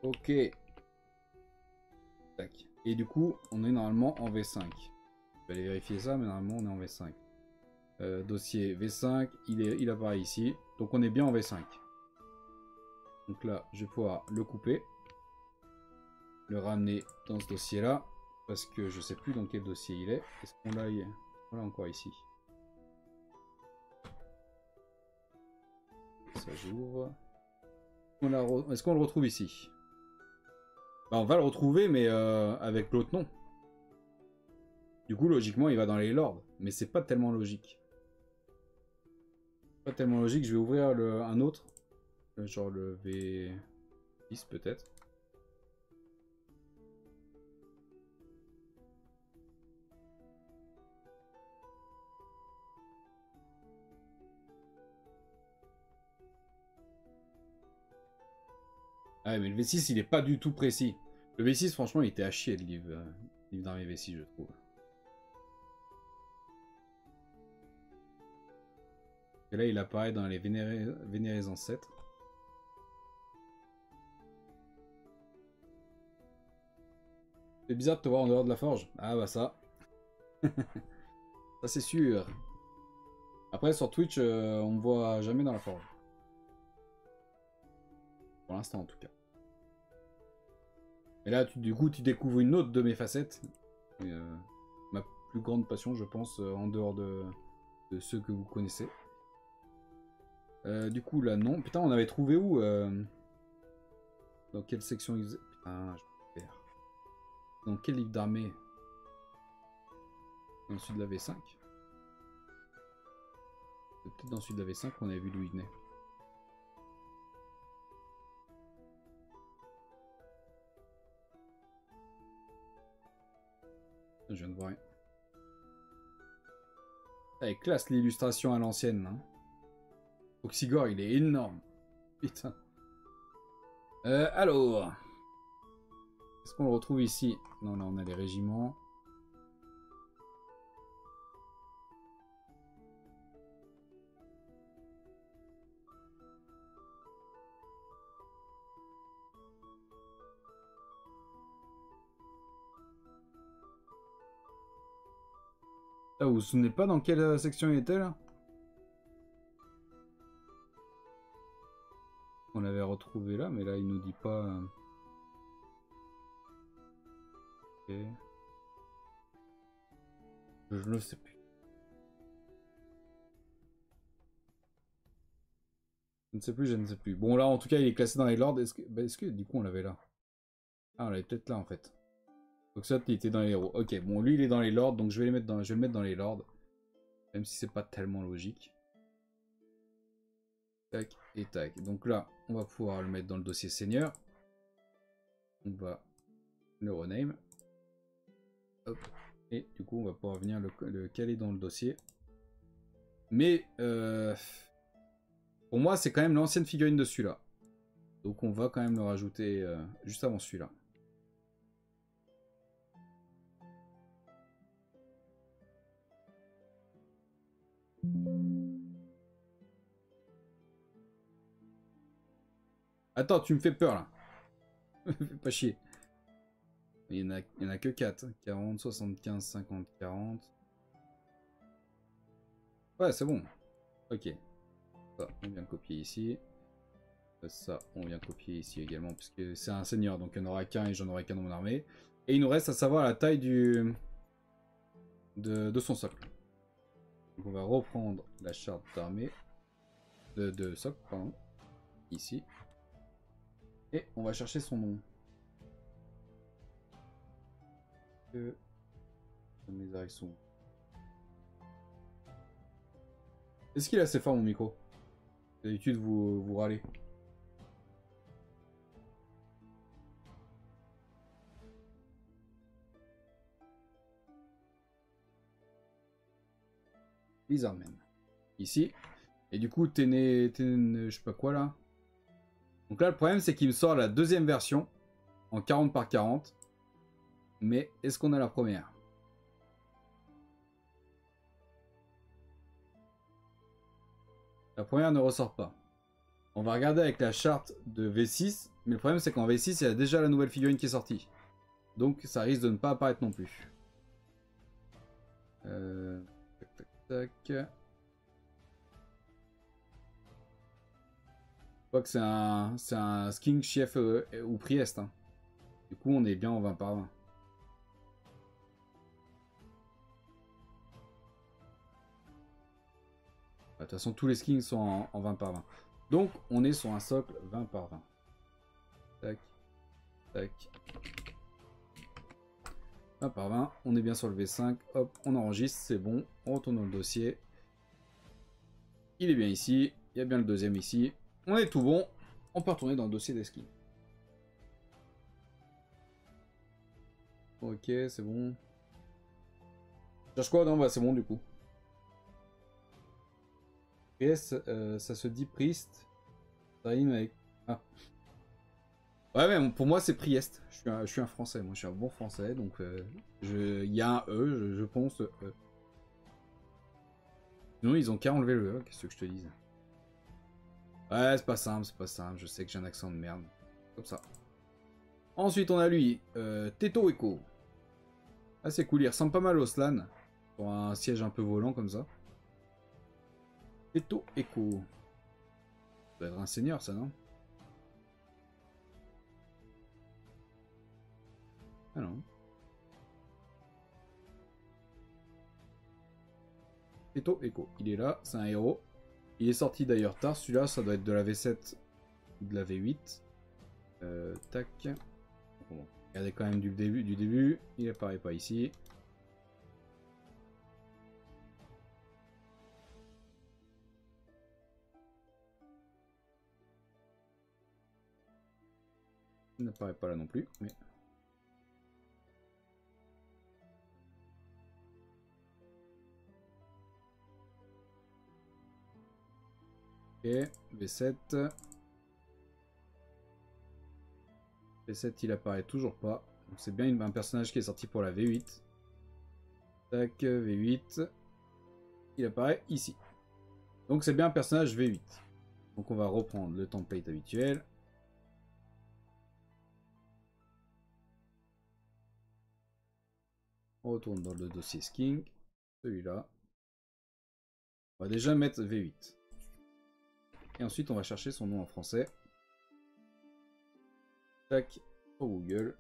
Ok. Tac. Et du coup, on est normalement en V5. Je vais aller vérifier ça, mais normalement, on est en V5. Dossier V5, il apparaît ici. Donc, on est bien en V5. Donc là, je vais pouvoir le couper. Le ramener dans ce dossier-là. Parce que je sais plus dans quel dossier il est. Est-ce qu'on l'a? Voilà, encore ici. Ça, j'ouvre. Est-ce qu'on le retrouve ici? Bah, on va le retrouver, mais avec l'autre nom. Du coup, logiquement, il va dans les lords. Mais c'est pas tellement logique. Pas tellement logique. Je vais ouvrir un autre. Genre le V10 peut-être. Ah, mais le V6, il est pas du tout précis. Le V6, franchement, il était à chier, le livre d'armée V6, je trouve. Et là, il apparaît dans les vénérés ancêtres. C'est bizarre de te voir en dehors de la forge. Ah bah ça. Ça, c'est sûr. Après, sur Twitch, on me voit jamais dans la forge. Pour l'instant, en tout cas. Et là, du coup, tu découvres une autre de mes facettes. Et, ma plus grande passion, je pense, en dehors de ceux que vous connaissez. Du coup, là, non. Putain, on avait trouvé où dans quelle section ils... Putain, je vais faire. Dans quel livre d'armée? Dans celui de la V5. C'est peut-être dans celui de la V5 qu'on avait vu d'où il venait. Je viens de voir rien. Elle classe l'illustration à l'ancienne. Hein. Oxygore, il est énorme. Putain. Alors. Est-ce qu'on le retrouve ici? Non, là, on a les régiments. Ah, vous vous souvenez pas dans quelle section il était, là? On l'avait retrouvé là, mais là, il nous dit pas... Ok. Je ne sais plus. Je ne sais plus, je ne sais plus. Bon, là, en tout cas, il est classé dans les lords. Est-ce que du coup, on l'avait là? Ah, on l'avait peut-être là, en fait. Donc ça, il était dans les héros. Ok, bon, lui, il est dans les lords, donc je vais le mettre dans les lords. Même si c'est pas tellement logique. Tac et tac. Donc là, on va pouvoir le mettre dans le dossier seigneur. On va le rename. Hop. Et du coup, on va pouvoir venir le caler dans le dossier. Mais, pour moi, c'est quand même l'ancienne figurine de celui-là. Donc on va quand même le rajouter juste avant celui-là. Attends, tu me fais peur là. Fais pas chier. Il y en a que 4. 40, 75, 50, 40. Ouais, c'est bon. Ok. Ça, on vient copier ici. Ça, on vient copier ici également, puisque c'est un seigneur, donc il n'y en aura qu'un et j'en aurai qu'un dans mon armée. Et il nous reste à savoir la taille de son socle. Donc on va reprendre la charte d'armée. De socle, pardon. Ici. Et on va chercher son nom. Mes arrêts sont... Est-ce qu'il est assez fort mon micro? D'habitude vous râlez. Lizardman. ici. Et du coup, je sais pas quoi là. Donc là, le problème, c'est qu'il me sort la deuxième version en 40 par 40. Mais est-ce qu'on a la première? La première ne ressort pas. On va regarder avec la charte de V6. Mais le problème, c'est qu'en V6, il y a déjà la nouvelle figurine qui est sortie. Donc, ça risque de ne pas apparaître non plus. Tac, tac, tac. Je crois que c'est un skin chef ou Priest. Hein. Du coup, on est bien en 20 par 20. De toute façon, tous les skins sont en 20 par 20. Donc, on est sur un socle 20 par 20. Tac, tac. 20 par 20. On est bien sur le V5. Hop, on enregistre, c'est bon. On retourne dans le dossier. Il est bien ici. Il y a bien le deuxième ici. On est tout bon. On peut retourner dans le dossier des skins. Ok, c'est bon. Cherche quoi? Non, bah c'est bon du coup. Priest, ça se dit Priest. Ça rime avec... Ah. Ouais, mais pour moi c'est Priest. Je suis un français, moi je suis un bon français, donc il y a un E, je pense. Sinon ils ont qu'à enlever le E, qu'est-ce que je te dise? Ouais, c'est pas simple, je sais que j'ai un accent de merde. Comme ça. Ensuite on a lui, Teto Echo. Ah c'est cool, il ressemble pas mal au Slan. Pour un siège un peu volant comme ça. Teto Echo. Ça doit être un seigneur ça, non? Ah non. Teto Echo, il est là, c'est un héros. Il est sorti d'ailleurs tard, celui-là ça doit être de la V7 ou de la V8. Tac. Bon, regardez quand même du début, il apparaît pas ici. Il n'apparaît pas là non plus, mais... Ok, V7. V7 il apparaît toujours pas. Donc c'est bien un personnage qui est sorti pour la V8. Tac, V8. Il apparaît ici. Donc c'est bien un personnage V8. Donc on va reprendre le template habituel. On retourne dans le dossier skin. Celui-là. On va déjà mettre V8. Et ensuite on va chercher son nom en français. Tac, au Google.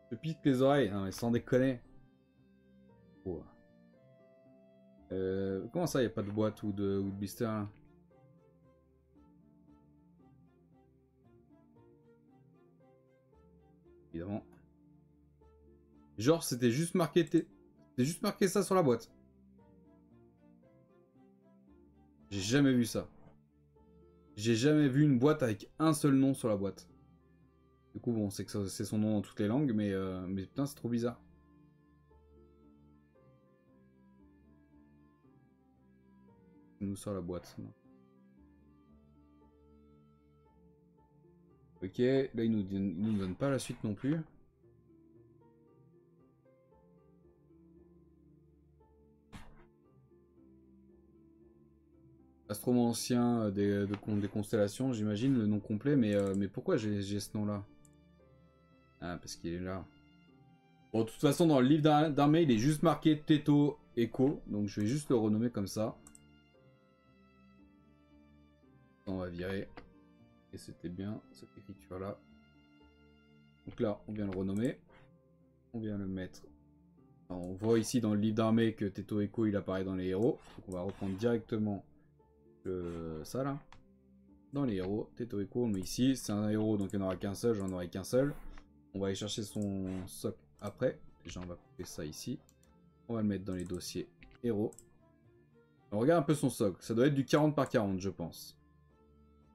Je pique les oreilles, non mais sans déconner. Oh. Comment ça, il n'y a pas de boîte ou de blister là? Évidemment. Genre, c'était juste marqué ça sur la boîte. J'ai jamais vu ça. J'ai jamais vu une boîte avec un seul nom sur la boîte. Du coup, bon, c'est que c'est son nom dans toutes les langues, mais putain, c'est trop bizarre. Nous sur la boîte. Non. Ok, là il nous donne pas la suite non plus. Astromancien des constellations, j'imagine le nom complet, mais pourquoi j'ai ce nom-là? Ah, parce qu'il est là. Bon, de toute façon, dans le livre d'armée, il est juste marqué Teto Echo, donc je vais juste le renommer comme ça. On va virer. Et c'était bien cette écriture-là. Donc là, on vient le renommer. On vient le mettre. Alors, on voit ici dans le livre d'armée que Teto Echo, il apparaît dans les héros. Donc on va reprendre directement ça là. Dans les héros, Teto Echo, on le met ici. C'est un héros, donc il n'y en aura qu'un seul, j'en aurai qu'un seul. On va aller chercher son soc après. Déjà, on va couper ça ici. On va le mettre dans les dossiers héros. On regarde un peu son soc. Ça doit être du 40 par 40, je pense.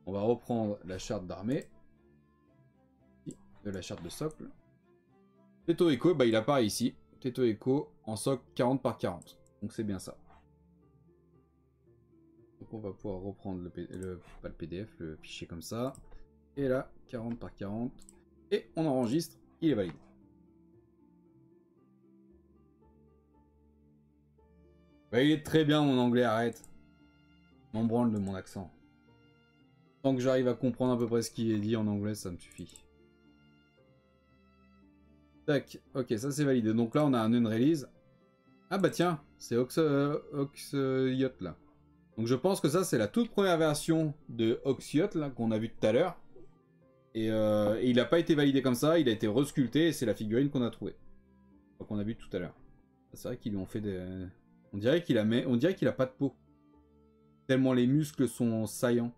On va reprendre la charte d'armée. De la charte de socle. Teto Echo, bah, il apparaît ici. Teto Echo en socle 40 par 40. Donc c'est bien ça. Donc on va pouvoir reprendre pas le PDF, le fichier comme ça. Et là, 40 par 40. Et on enregistre, il est validé. Bah, il est très bien mon anglais, arrête. M'en branle de mon accent. Tant que j'arrive à comprendre à peu près ce qui est dit en anglais, ça me suffit. Tac, ok, ça c'est validé. Donc là on a un unrelease. Ah bah tiens, c'est Oxyot là. Donc je pense que ça c'est la toute première version de Oxyot là qu'on a vu tout à l'heure. Et il n'a pas été validé comme ça, il a été resculpté et c'est la figurine qu'on a trouvée. Qu'on a vu tout à l'heure. C'est vrai qu'ils lui ont fait des... On dirait qu'il a pas de peau. Tellement les muscles sont saillants.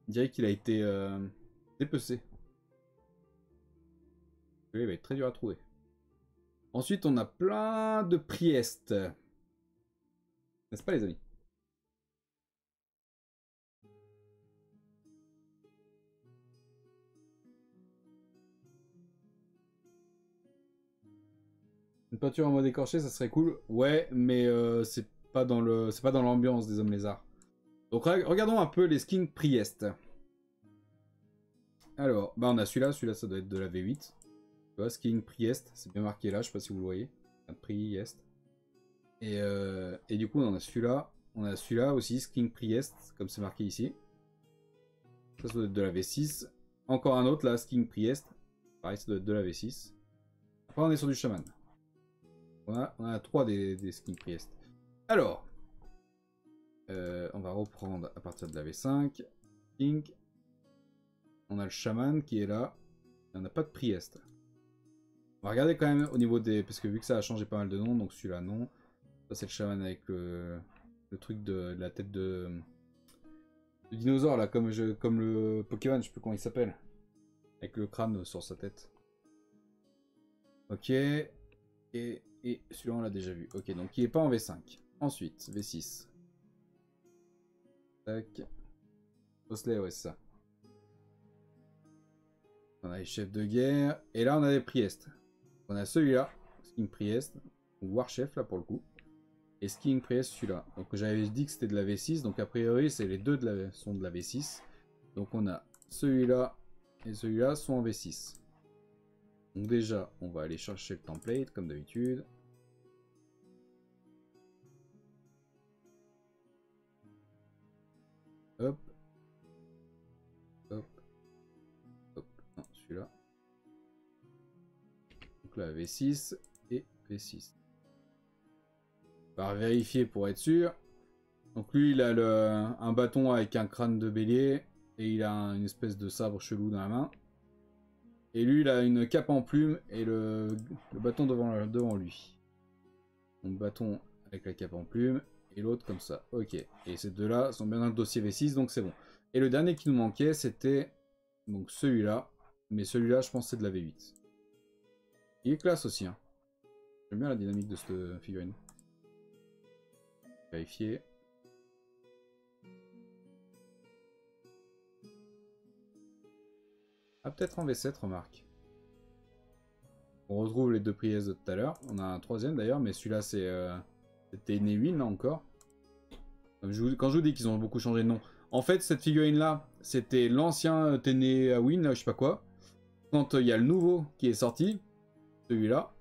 On dirait qu'il a été dépecé. Il va être très dur à trouver. Ensuite, on a plein de Priest. N'est-ce pas, les amis? Une peinture en mode écorché, ça serait cool. Ouais, mais c'est pas dans l'ambiance des hommes lézards. Donc regardons un peu les skins Priest. Alors, bah on a celui-là ça doit être de la V8. Tu vois, skin Priest, c'est bien marqué là, je sais pas si vous le voyez. Priest. Et du coup, on a celui-là aussi, skin Priest, comme c'est marqué ici. Ça doit être de la V6. Encore un autre là, skin Priest. Pareil, ça doit être de la V6. Après, on est sur du chaman. On a 3 des skins Priest. Alors, on va reprendre à partir de la V5. King. On a le chaman qui est là. Et on n'a pas de Priest. On va regarder quand même au niveau des... Parce que vu que ça a changé pas mal de noms, donc celui-là non. Ça c'est le chaman avec le truc de la tête de dinosaure là, comme le Pokémon, je sais plus comment il s'appelle. Avec le crâne sur sa tête. Ok. Et celui-là on l'a déjà vu. Ok, donc il est pas en V5. Ensuite, V6. Tac. Osley, ouais, c'est ça. On a les chefs de guerre. Et là on a des Priest. On a celui-là, Skin Priest, ou Warchef là pour le coup. Et Skin Priest celui-là. Donc j'avais dit que c'était de la V6, donc a priori c'est les deux sont de la V6. Donc on a celui-là et celui-là sont en V6. Donc déjà on va aller chercher le template comme d'habitude. Hop. Hop. Hop. Non, celui-là. Donc là V6 et V6. On va vérifier pour être sûr. Donc lui il a un bâton avec un crâne de bélier. Et il a une espèce de sabre chelou dans la main. Et lui il a une cape en plume et le bâton devant lui. Donc bâton avec la cape en plume. Et l'autre comme ça. Ok. Et ces deux-là sont bien dans le dossier V6, donc c'est bon. Et le dernier qui nous manquait, c'était donc celui-là. Mais celui-là, je pense c'est de la V8. Il est classe aussi. Hein. J'aime bien la dynamique de cette figurine. Vérifier. Ah, peut-être en V7, remarque. On retrouve les deux prières de tout à l'heure. On a un troisième d'ailleurs, mais celui-là c'était Newin là encore. Quand je vous dis qu'ils ont beaucoup changé de nom. En fait, cette figurine-là, c'était l'ancien Ténéwin, je sais pas quoi. Quand il y a le nouveau qui est sorti, celui-là,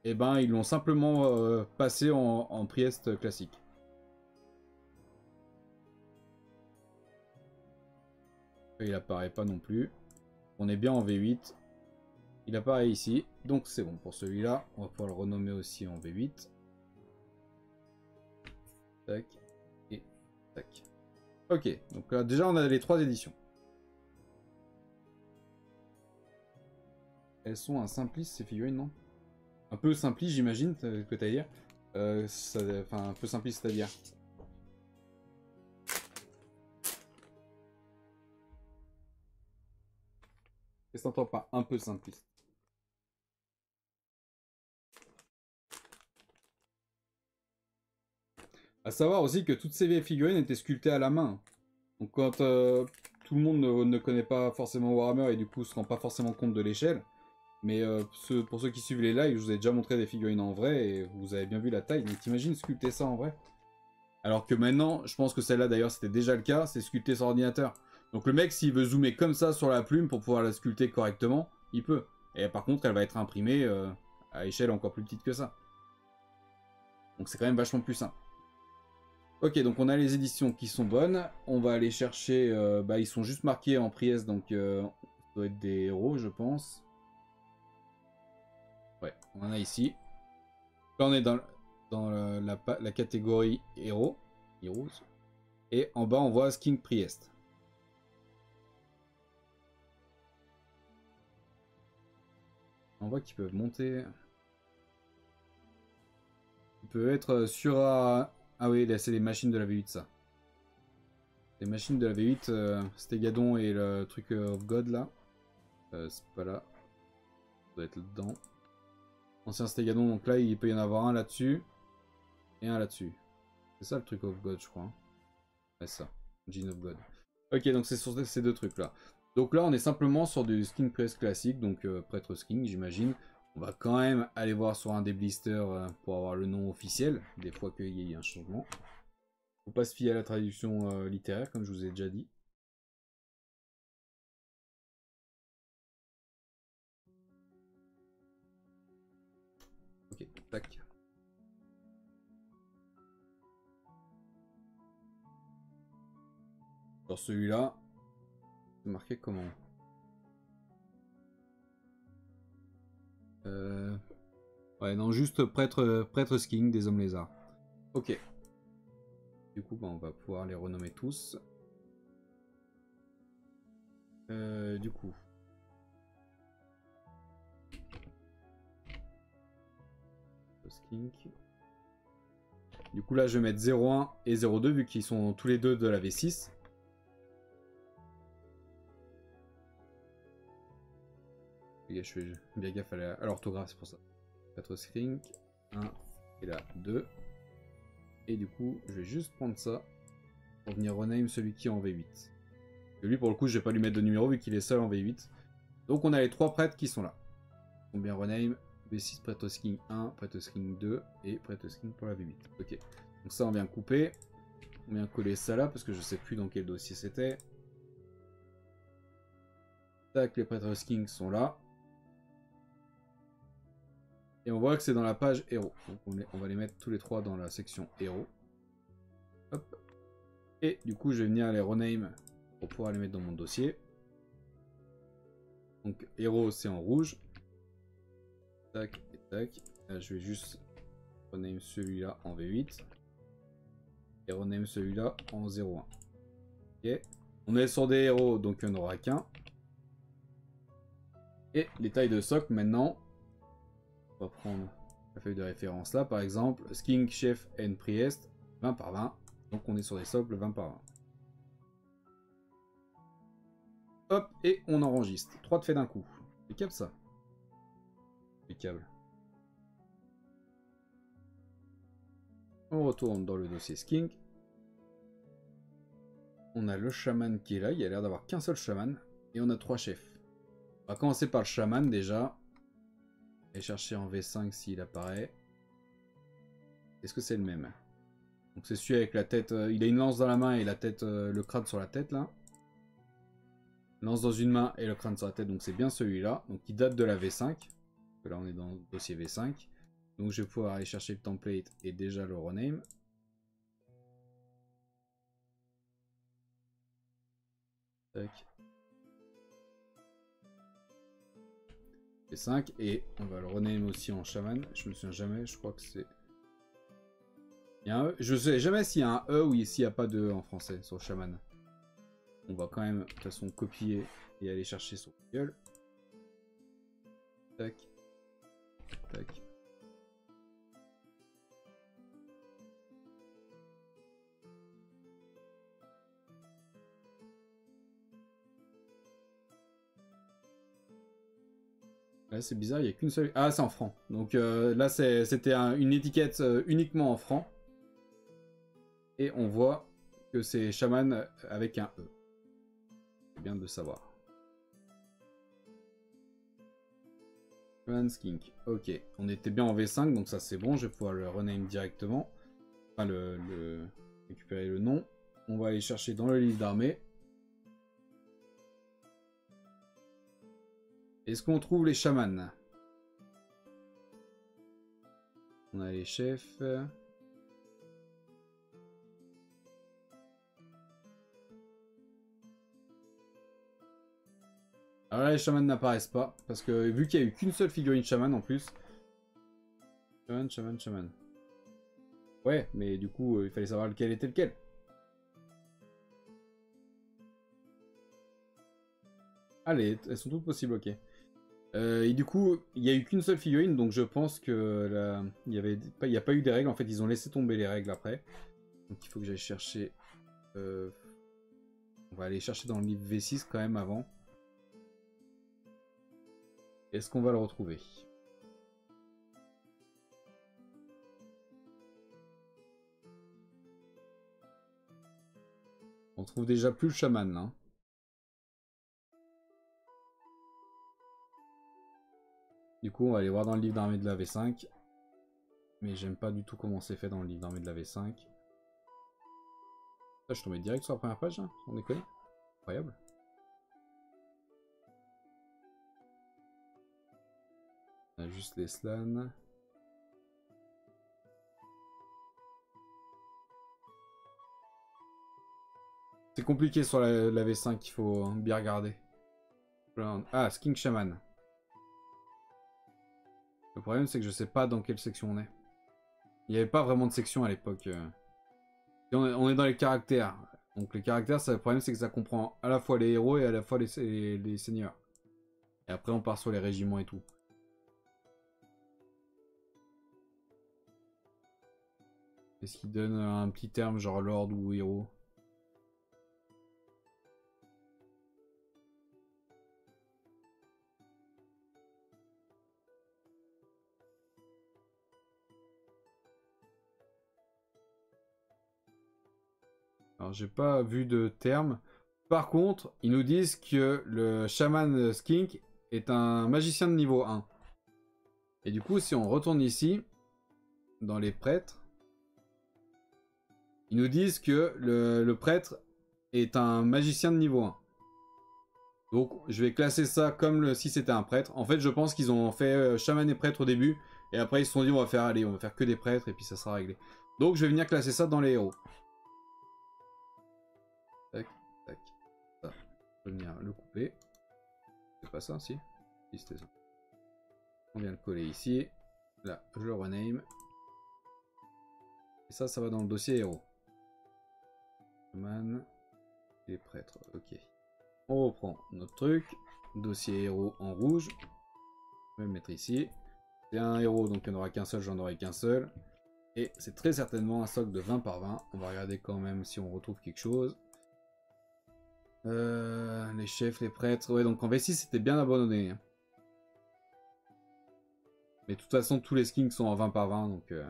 et ben ils l'ont simplement passé en Priest classique. Il apparaît pas non plus. On est bien en V8. Il apparaît ici, donc c'est bon pour celui-là. On va pouvoir le renommer aussi en V8. Tac. Et tac. Ok, donc là déjà on a les 3 éditions. Elles sont un simpliste ces figurines, non? Un peu simpliste j'imagine, que t'as à dire. Enfin un peu simpliste c'est-à-dire. Qu'est-ce que t'entends par un peu simpliste? À savoir aussi que toutes ces vieilles figurines étaient sculptées à la main. Donc quand tout le monde ne connaît pas forcément Warhammer et du coup se rend pas forcément compte de l'échelle, mais pour ceux qui suivent les lives, je vous ai déjà montré des figurines en vrai et vous avez bien vu la taille. Mais t'imagines sculpter ça en vrai? Alors que maintenant, je pense que celle-là d'ailleurs c'était déjà le cas, c'est sculpté sur ordinateur. Donc le mec s'il veut zoomer comme ça sur la plume pour pouvoir la sculpter correctement, il peut. Et par contre elle va être imprimée à échelle encore plus petite que ça. Donc c'est quand même vachement plus simple. Ok, donc on a les éditions qui sont bonnes. On va aller chercher... ils sont juste marqués en Priest, donc ça doit être des héros, je pense. Ouais, on en a ici. Là, on est dans la catégorie héros. Heroes. Et en bas, on voit Skin Priest. On voit qu'ils peuvent monter. Ils peuvent être sur... Ah oui, là, c'est les machines de la V8, ça. Les machines de la V8, Stégadon et le truc of God, là. C'est pas là. Ça doit être là-dedans. Ancien Stégadon, donc là, il peut y en avoir un là-dessus. Et un là-dessus. C'est ça le truc of God, je crois. Hein. Ouais, c'est ça. Gene of God. Ok, donc c'est sur ces deux trucs-là. Donc là, on est simplement sur du skin press classique, donc prêtre skin, j'imagine. On va quand même aller voir sur un des blisters pour avoir le nom officiel, des fois qu'il y ait un changement. Faut pas se fier à la traduction littéraire, comme je vous ai déjà dit. Ok, tac. Sur celui-là, c'est marqué comment? Ouais, non, juste prêtre skin des hommes lézards. Ok. Du coup, on va pouvoir les renommer tous. Du coup. Skink. Du coup, là, je vais mettre 0,1 et 0,2 vu qu'ils sont tous les deux de la V6. Je fais bien gaffe à l'orthographe, c'est pour ça. 4 Skink. 1 et là 2. Et du coup, je vais juste prendre ça pour venir rename celui qui est en V8. Et lui, pour le coup, je vais pas lui mettre de numéro vu qu'il est seul en V8. Donc, on a les 3 prêtres qui sont là. On bien rename V6 prêtre skin 1, prêtre skin 2 et prêtre skin pour la V8. Ok. Donc ça, on vient couper. On vient coller ça là parce que je sais plus dans quel dossier c'était. Tac, les prêtres skins sont là. Et on voit que c'est dans la page héros. Donc on va les mettre tous les trois dans la section héros. Hop. Et du coup, je vais venir les rename pour pouvoir les mettre dans mon dossier. Donc héros, c'est en rouge. Tac et tac. Là, je vais juste rename celui-là en V8. Et rename celui-là en 0,1. Ok. On est sur des héros, donc il n'y en aura qu'un. Et les tailles de socle maintenant. On va prendre la feuille de référence là, par exemple, Skink, Chef and Priest, 20 par 20. Donc on est sur des socles 20 par 20. Hop, et on enregistre. 3 de fait d'un coup. Impeccable ça. Impeccable. On retourne dans le dossier Skink. On a le chaman qui est là, il y a l'air d'avoir qu'un seul chaman. Et on a 3 chefs. On va commencer par le chaman déjà. Et chercher en V5 s'il apparaît. Est-ce que c'est le même? Donc c'est celui avec la tête, il a une lance dans la main et la tête, le crâne sur la tête là. Lance dans une main et le crâne sur la tête, donc c'est bien celui-là. Donc il date de la V5. Là on est dans le dossier V5. Donc je vais pouvoir aller chercher le template et déjà le rename. Tac. V5 et on va le rename aussi en chaman. Je me souviens jamais, je crois que c'est... Il y a un E. Je sais jamais s'il y a un E ou s'il n'y a pas de E en français sur le chaman. On va quand même de toute façon copier et aller chercher sur Google. Tac. Tac. Là c'est bizarre, il n'y a qu'une seule... Ah c'est en francs. Donc là c'était une étiquette uniquement en francs. Et on voit que c'est chaman avec un E. C'est bien de le savoir. Shaman Skink. Ok, on était bien en V5, donc ça c'est bon, je vais pouvoir le rename directement. Enfin, récupérer le nom. On va aller chercher dans le livre d'armée. Est-ce qu'on trouve les chamans? On a les chefs. Alors là, les chamans n'apparaissent pas. Parce que vu qu'il n'y a eu qu'une seule figurine chaman en plus. Chaman. Ouais, mais du coup, il fallait savoir lequel était lequel. Allez, elles sont toutes possibles, ok. Et du coup, il n'y a eu qu'une seule figurine, donc je pense que il n'y a pas eu des règles. En fait, ils ont laissé tomber les règles après. Donc il faut que j'aille chercher... On va aller chercher dans le livre V6 quand même avant. Est-ce qu'on va le retrouver? On trouve déjà plus le chaman, hein. Du coup, on va aller voir dans le livre d'armée de la V5. Mais j'aime pas du tout comment c'est fait dans le livre d'armée de la V5. Ça, je suis tombé direct sur la première page, hein, on déconne. Incroyable. On a juste les slans. C'est compliqué sur la V5, il faut bien regarder. Ah, Skink Shaman. Le problème, c'est que je sais pas dans quelle section on est. Il n'y avait pas vraiment de section à l'époque. On est dans les caractères. Donc les caractères, le problème, c'est que ça comprend à la fois les héros et à la fois les seigneurs. Et après, on part sur les régiments et tout. Est-ce qu'il donne un petit terme genre lord ou héros? Alors, j'ai pas vu de terme. Par contre, ils nous disent que le chaman Skink est un magicien de niveau 1. Et du coup, si on retourne ici, dans les prêtres, ils nous disent que le prêtre est un magicien de niveau 1. Donc, je vais classer ça comme si c'était un prêtre. En fait, je pense qu'ils ont fait chaman et prêtre au début. Et après, ils se sont dit, on va faire que des prêtres et puis ça sera réglé. Donc, je vais venir classer ça dans les héros. Tac, tac. Ça. Je vais venir le couper. C'est pas ça, si? Si, c'était ça. On vient le coller ici. Là, je le rename. Et ça va dans le dossier héros. Man et prêtre, ok. On reprend notre truc. Dossier héros en rouge. Je vais le mettre ici. C'est un héros, donc il n'y en aura qu'un seul, j'en aurai qu'un seul. Et c'est très certainement un stock de 20 par 20. On va regarder quand même si on retrouve quelque chose. Les chefs, les prêtres. Ouais, donc en V6, c'était bien abandonné. Mais de toute façon, tous les skins sont en 20 par 20, donc il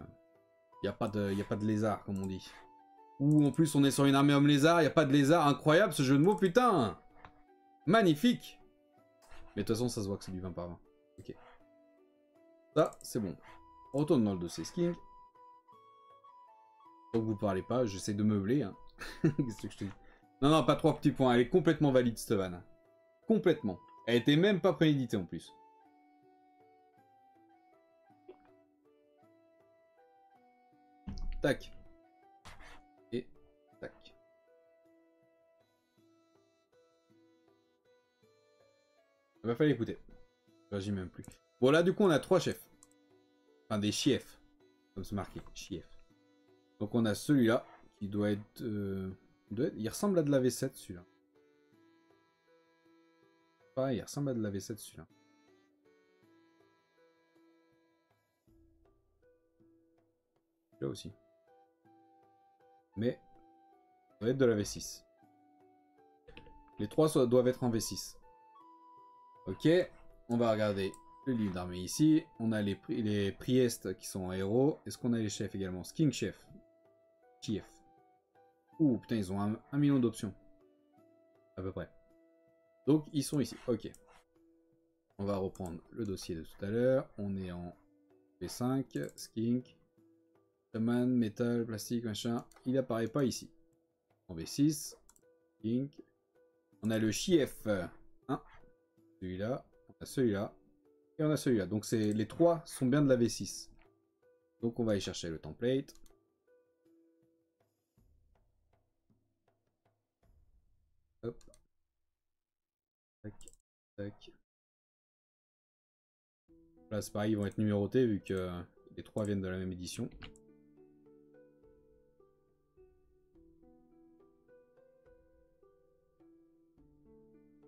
n'y a pas de lézard, comme on dit. Ou en plus, on est sur une armée homme lézard, il n'y a pas de lézard. Incroyable ce jeu de mots, putain! Magnifique! Mais de toute façon, ça se voit que c'est du 20 par 20. Ok. Ça, c'est bon. On retourne dans le dossier skin. Donc vous parlez pas, j'essaie de meubler. Hein. Qu'est-ce que je te dis? Non, non, pas 3 petits points. Elle est complètement valide, cette vanne. Complètement. Elle était même pas préméditée en plus. Tac. Et tac. Il va falloir écouter. J'y même plus. Bon, là, du coup, on a 3 chefs. Enfin, des chiefs. Comme c'est marqué. Chief. Donc, on a celui-là. Qui doit être, il ressemble à de la V7, celui-là. Pareil, il ressemble à de la V7, celui-là. Là aussi. Mais, ça doit être de la V6. Les 3 doivent être en V6. Ok, on va regarder le livre d'armée ici. On a les priestes qui sont en héros. Est-ce qu'on a les chefs également? Skink chef. Chief. Ouh, putain, ils ont un million d'options. À peu près. Donc, ils sont ici. Ok. On va reprendre le dossier de tout à l'heure. On est en V5, skink, shaman, métal, plastique, machin. Il apparaît pas ici. En V6, skink. On a le chief 1. Celui-là. On a celui-là. Et on a celui-là. Donc, les trois sont bien de la V6. Donc, on va aller chercher le template. Hop. Tac, tac. Là, c'est pareil, ils vont être numérotés vu que les trois viennent de la même édition.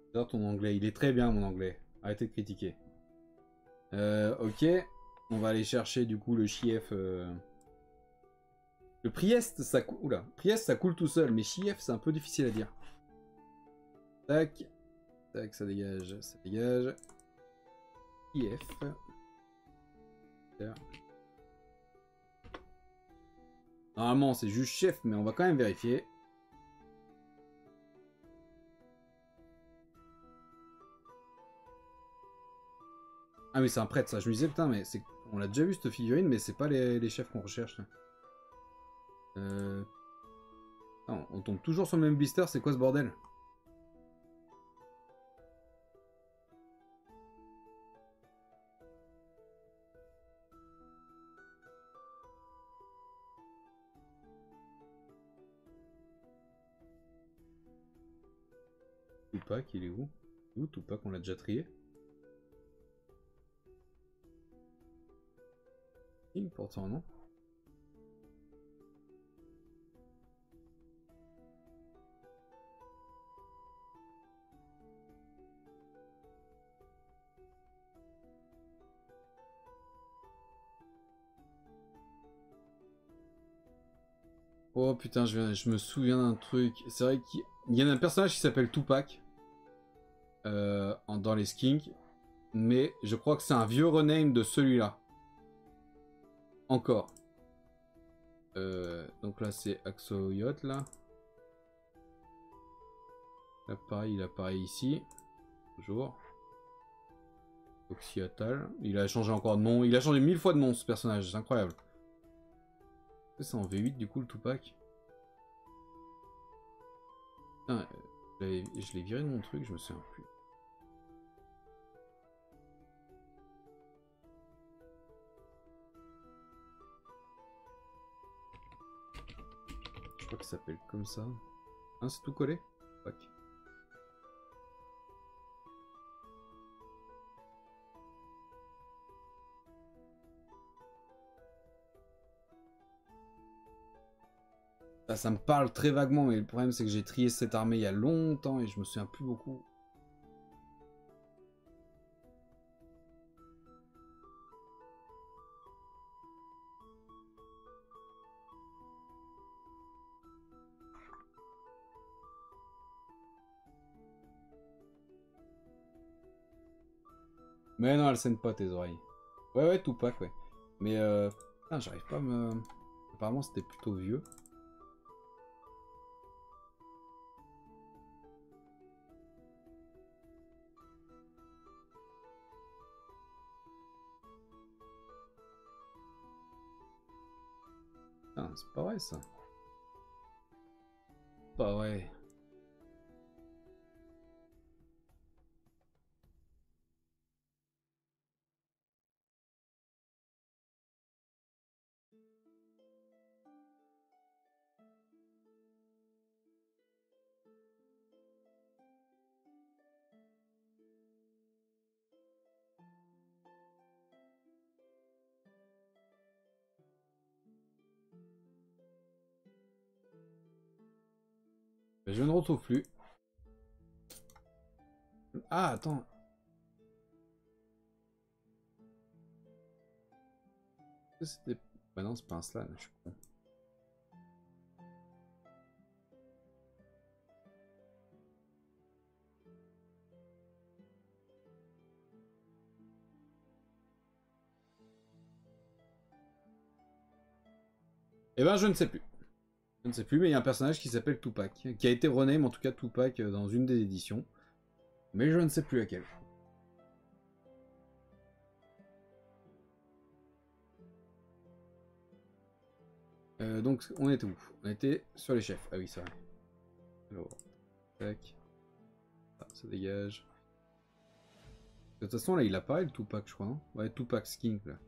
J'adore ton anglais, il est très bien mon anglais. Arrêtez de critiquer. Ok, on va aller chercher du coup le chief. Le Priest, ça coule. Oula, Priest, ça coule tout seul, mais chief, c'est un peu difficile à dire. Tac, tac, ça dégage, ça dégage. Chief. Normalement, c'est juste chef, mais on va quand même vérifier. Ah oui, c'est un prêtre, ça. Je me disais, putain, mais on l'a déjà vu cette figurine, mais c'est pas les chefs qu'on recherche. Là. Non, on tombe toujours sur le même blister, c'est quoi ce bordel? Tupac, il est où? Où Tupac, on l'a déjà trié? Pourtant, non. Oh putain, je me souviens d'un truc. C'est vrai qu'il y a un personnage qui s'appelle Tupac dans les skinks, mais je crois que c'est un vieux rename de celui-là. Encore. Donc là, c'est Axoyot, là. Là, pareil, il apparaît ici. Toujours. Oxyatal. Il a changé encore de nom. Il a changé 1000 fois de nom, ce personnage. C'est incroyable. C'est en V8, du coup, le Tupac. Putain, je l'ai viré de mon truc, je me souviens plus. Je crois qu'il s'appelle comme ça. Hein, c'est tout collé? Tupac. Ça me parle très vaguement, mais le problème c'est que j'ai trié cette armée il y a longtemps et je me souviens plus beaucoup. Mais non, elle saigne pas tes oreilles. Ouais, ouais, Tupac, ouais. Mais putain, j'arrive pas à me... Apparemment c'était plutôt vieux. Putain, c'est pas vrai ça. Pas vrai. Je ne retrouve plus. Ah, attends. C'était... Bah non, c'est pas un slam, je suis con. Eh ben, je ne sais plus. Je ne sais plus, mais il y a un personnage qui s'appelle Tupac, qui a été rename en tout cas Tupac dans une des éditions. Mais je ne sais plus laquelle. Donc on était où? On était sur les chefs. Ah oui, c'est vrai. Alors, tac. Ah, ça dégage. De toute façon, là, il apparaît le Tupac, je crois, non? Ouais, Tupac Skin, là.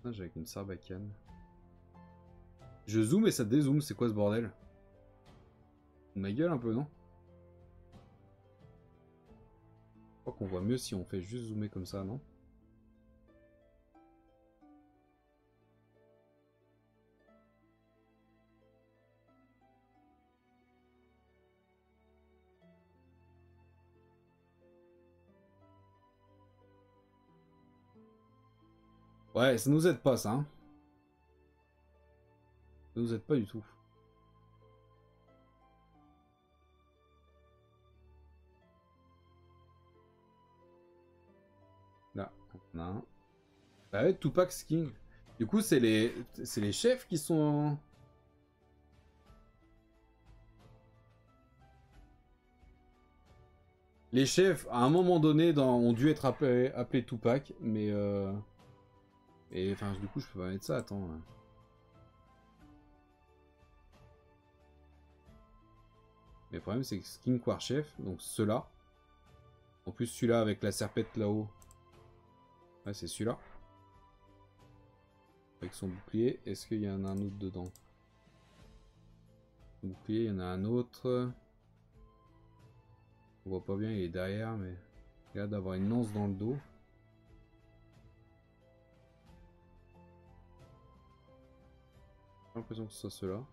Ah, j'ai avec une sarbacane. Je zoome et ça dézoome, c'est quoi ce bordel? Ma gueule un peu, non? Je crois qu'on voit mieux si on fait juste zoomer comme ça, non? Ouais, ça nous aide pas, ça, hein? Ça nous aide pas du tout. Là, on a un. Bah ouais, Tupac Skin. Du coup, c'est les chefs qui sont... Les chefs, à un moment donné, ont dû être appelés Tupac, mais... Et enfin, du coup, je peux pas mettre ça, attends. Mais le problème, c'est que Skin Quar Chef, donc ceux-là. En plus, celui-là avec la serpette là-haut. Ouais, c'est celui-là. Avec son bouclier. Est-ce qu'il y en a un autre dedans? Son bouclier, il y en a un autre. On voit pas bien, il est derrière, mais... Il a l'air d'avoir une lance dans le dos. J'ai l'impression que ce soit ceux-là.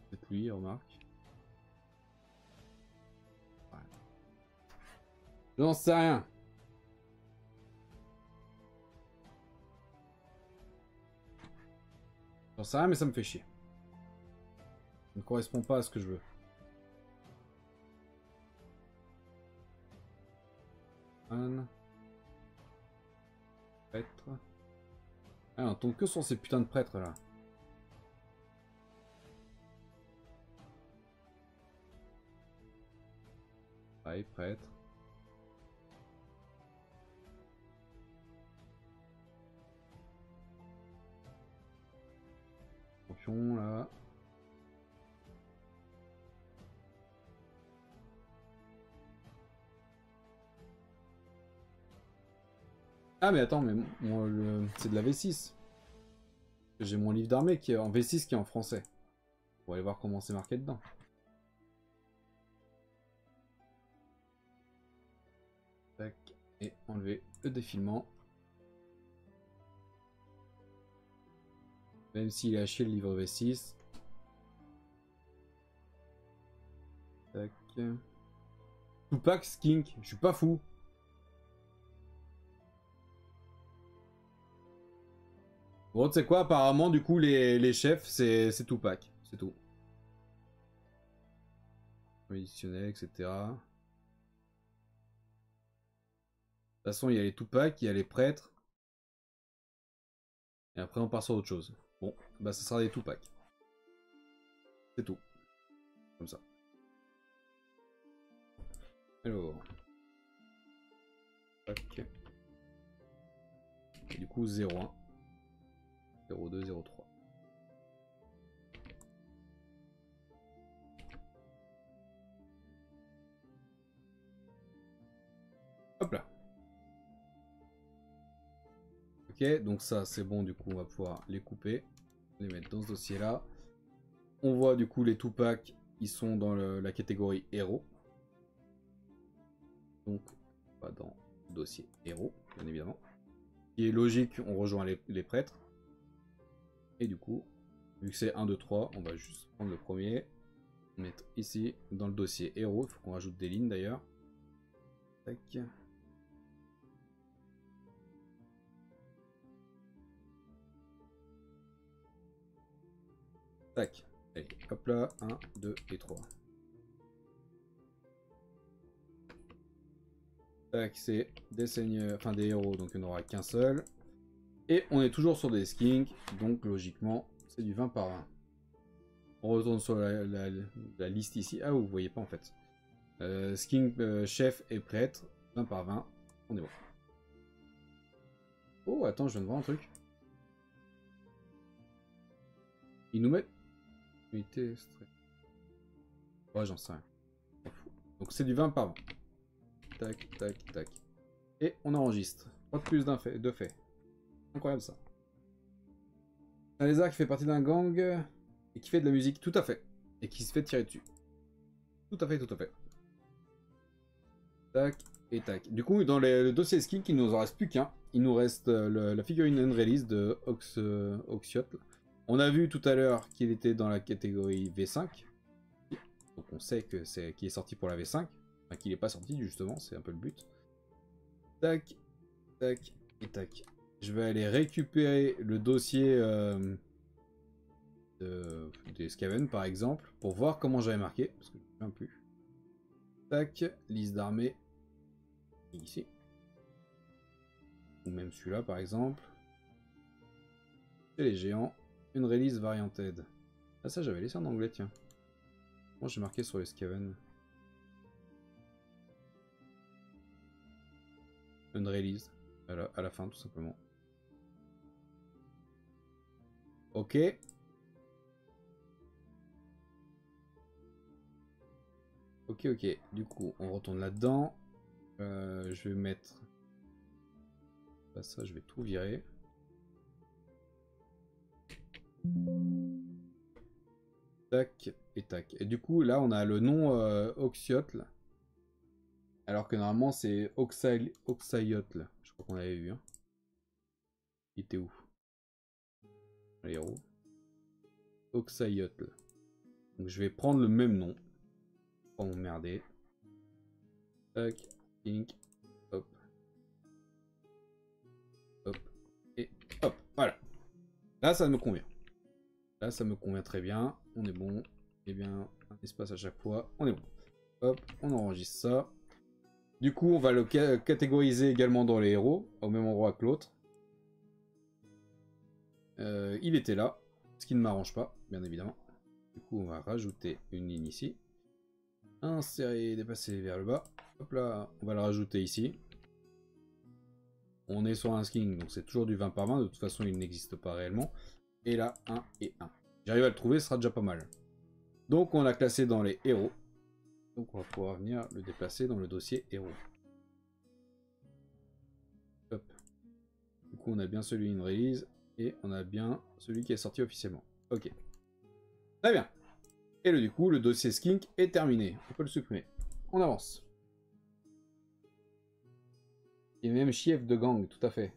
C'est lui, remarque. Ouais. J'en sais rien. J'en sais rien, mais ça me fait chier. Ça ne correspond pas à ce que je veux. Un. Prêtre. Ah, on tombe que sur ces putains de prêtres là. Ouais, prêtre. Champion là. Ah mais attends, mais c'est de la V6. J'ai mon livre d'armée qui est en V6 qui est en français. On va aller voir comment c'est marqué dedans. Tac. Et enlever le défilement. Même s'il est à chier le livre V6. Tac. Tupac Skink, je suis pas fou. Bon, tu sais quoi, apparemment, du coup, les chefs, c'est Tupac. C'est tout. Additionnel, etc. De toute façon, il y a les Tupac, il y a les prêtres. Et après, on part sur autre chose. Bon, bah, ça sera des Tupac. C'est tout. Comme ça. Alors. Tac. Et du coup, 0,1. 0,2, 0,3. Hop là. Ok, donc ça, c'est bon. Du coup, on va pouvoir les couper. Les mettre dans ce dossier-là. On voit du coup les Tupac, ils sont dans la catégorie héros. Donc, pas dans le dossier héros, bien évidemment. Qui est logique, on rejoint les prêtres. Et du coup, vu que c'est 1, 2, 3, on va juste prendre le premier. Mettre ici, dans le dossier héros. Il faut qu'on rajoute des lignes d'ailleurs. Tac. Tac. Allez, hop là, 1, 2 et 3. Tac, c'est des seigneurs, enfin des héros, donc il n'y en aura qu'un seul. Et on est toujours sur des skinks, donc logiquement, c'est du 20 par 20. On retourne sur la liste ici. Ah, vous voyez pas en fait. Skink, chef et prêtre, 20 par 20. On est bon. Oh, attends, je viens de voir un truc. Ils nous mettent... Unité, ouais, j'en sais rien. Donc c'est du 20 par 20. Tac, tac, tac. Et on enregistre. Pas de plus de fait. Incroyable ça. Un lézard qui fait partie d'un gang et qui fait de la musique, tout à fait. Et qui se fait tirer dessus. Tout à fait, tout à fait. Tac et tac. Du coup, dans le dossier skin, il nous en reste plus qu'un. Il nous reste la figurine unrelease de Oxiot. On a vu tout à l'heure qu'il était dans la catégorie V5. Donc on sait que qu'il est sorti pour la V5. Enfin, qu'il n'est pas sorti justement, c'est un peu le but. Tac, tac et tac. Je vais aller récupérer le dossier des Skaven par exemple, pour voir comment j'avais marqué, parce que je ne me souviens plus. Tac, liste d'armée. Ici. Ou même celui-là par exemple. Et les géants. Une release varianted. Ah ça j'avais laissé en anglais, tiens. Moi j'ai marqué sur les Skaven. Une release. À la fin tout simplement. Ok. Ok, ok. Du coup, on retourne là-dedans. Je vais mettre... Pas ça, je vais tout virer. Tac et tac. Et du coup, là, on a le nom Oxiotl. Alors que normalement, c'est Oxayotl. Je crois qu'on l'avait vu. Hein. Il était où? Les héros. Oxayotl. Donc je vais prendre le même nom. Pas m'emmerder. Tac, pink, hop. Hop. Et hop. Voilà. Là, ça me convient. Là, ça me convient très bien. On est bon. Et bien, un espace à chaque fois. On est bon. Hop, on enregistre ça. Du coup, on va le catégoriser également dans les héros, au même endroit que l'autre. Il était là, ce qui ne m'arrange pas, bien évidemment. Du coup, on va rajouter une ligne ici. Insérer, dépasser vers le bas. Hop là, on va le rajouter ici. On est sur un skin, donc c'est toujours du 20 par 20. De toute façon, il n'existe pas réellement. Et là, 1 et 1. J'arrive à le trouver, ce sera déjà pas mal. Donc, on l'a classé dans les héros. Donc, on va pouvoir venir le déplacer dans le dossier héros. Hop. Du coup, on a bien celui in release. Et on a bien celui qui est sorti officiellement. Ok. Très bien. Et du coup, le dossier skink est terminé. On peut le supprimer. On avance. Et même chef de gang, tout à fait.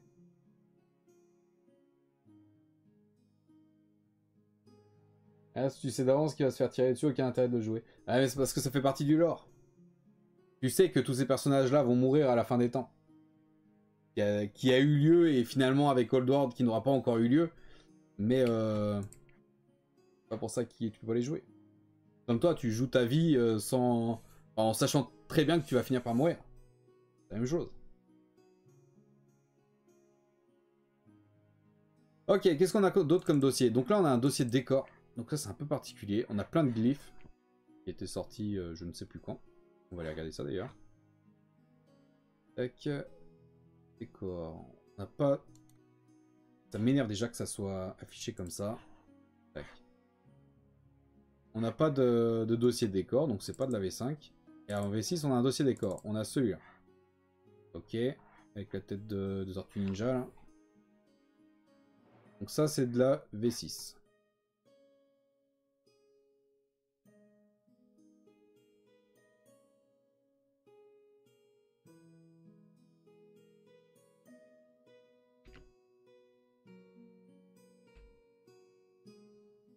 Ah, si tu sais d'avance qu'il va se faire tirer dessus, aucun intérêt de jouer. Ah, mais c'est parce que ça fait partie du lore. Tu sais que tous ces personnages-là vont mourir à la fin des temps. Qui a eu lieu, et finalement avec Old World qui n'aura pas encore eu lieu. Mais c'est pas pour ça que tu peux pas les jouer. Comme toi, tu joues ta vie en sachant très bien que tu vas finir par mourir. C'est la même chose. Ok, qu'est-ce qu'on a d'autre comme dossier? Donc là, on a un dossier de décor. Donc ça, c'est un peu particulier. On a plein de glyphes qui étaient sortis je ne sais plus quand. On va aller regarder ça d'ailleurs. Tac. Décor. On n'a pas... Ça m'énerve déjà que ça soit affiché comme ça. Tac. On n'a pas de dossier décor, donc c'est pas de la V5. Et en V6, on a un dossier décor. On a celui-là. Ok. Avec la tête de Tortue Ninja là. Donc ça, c'est de la V6.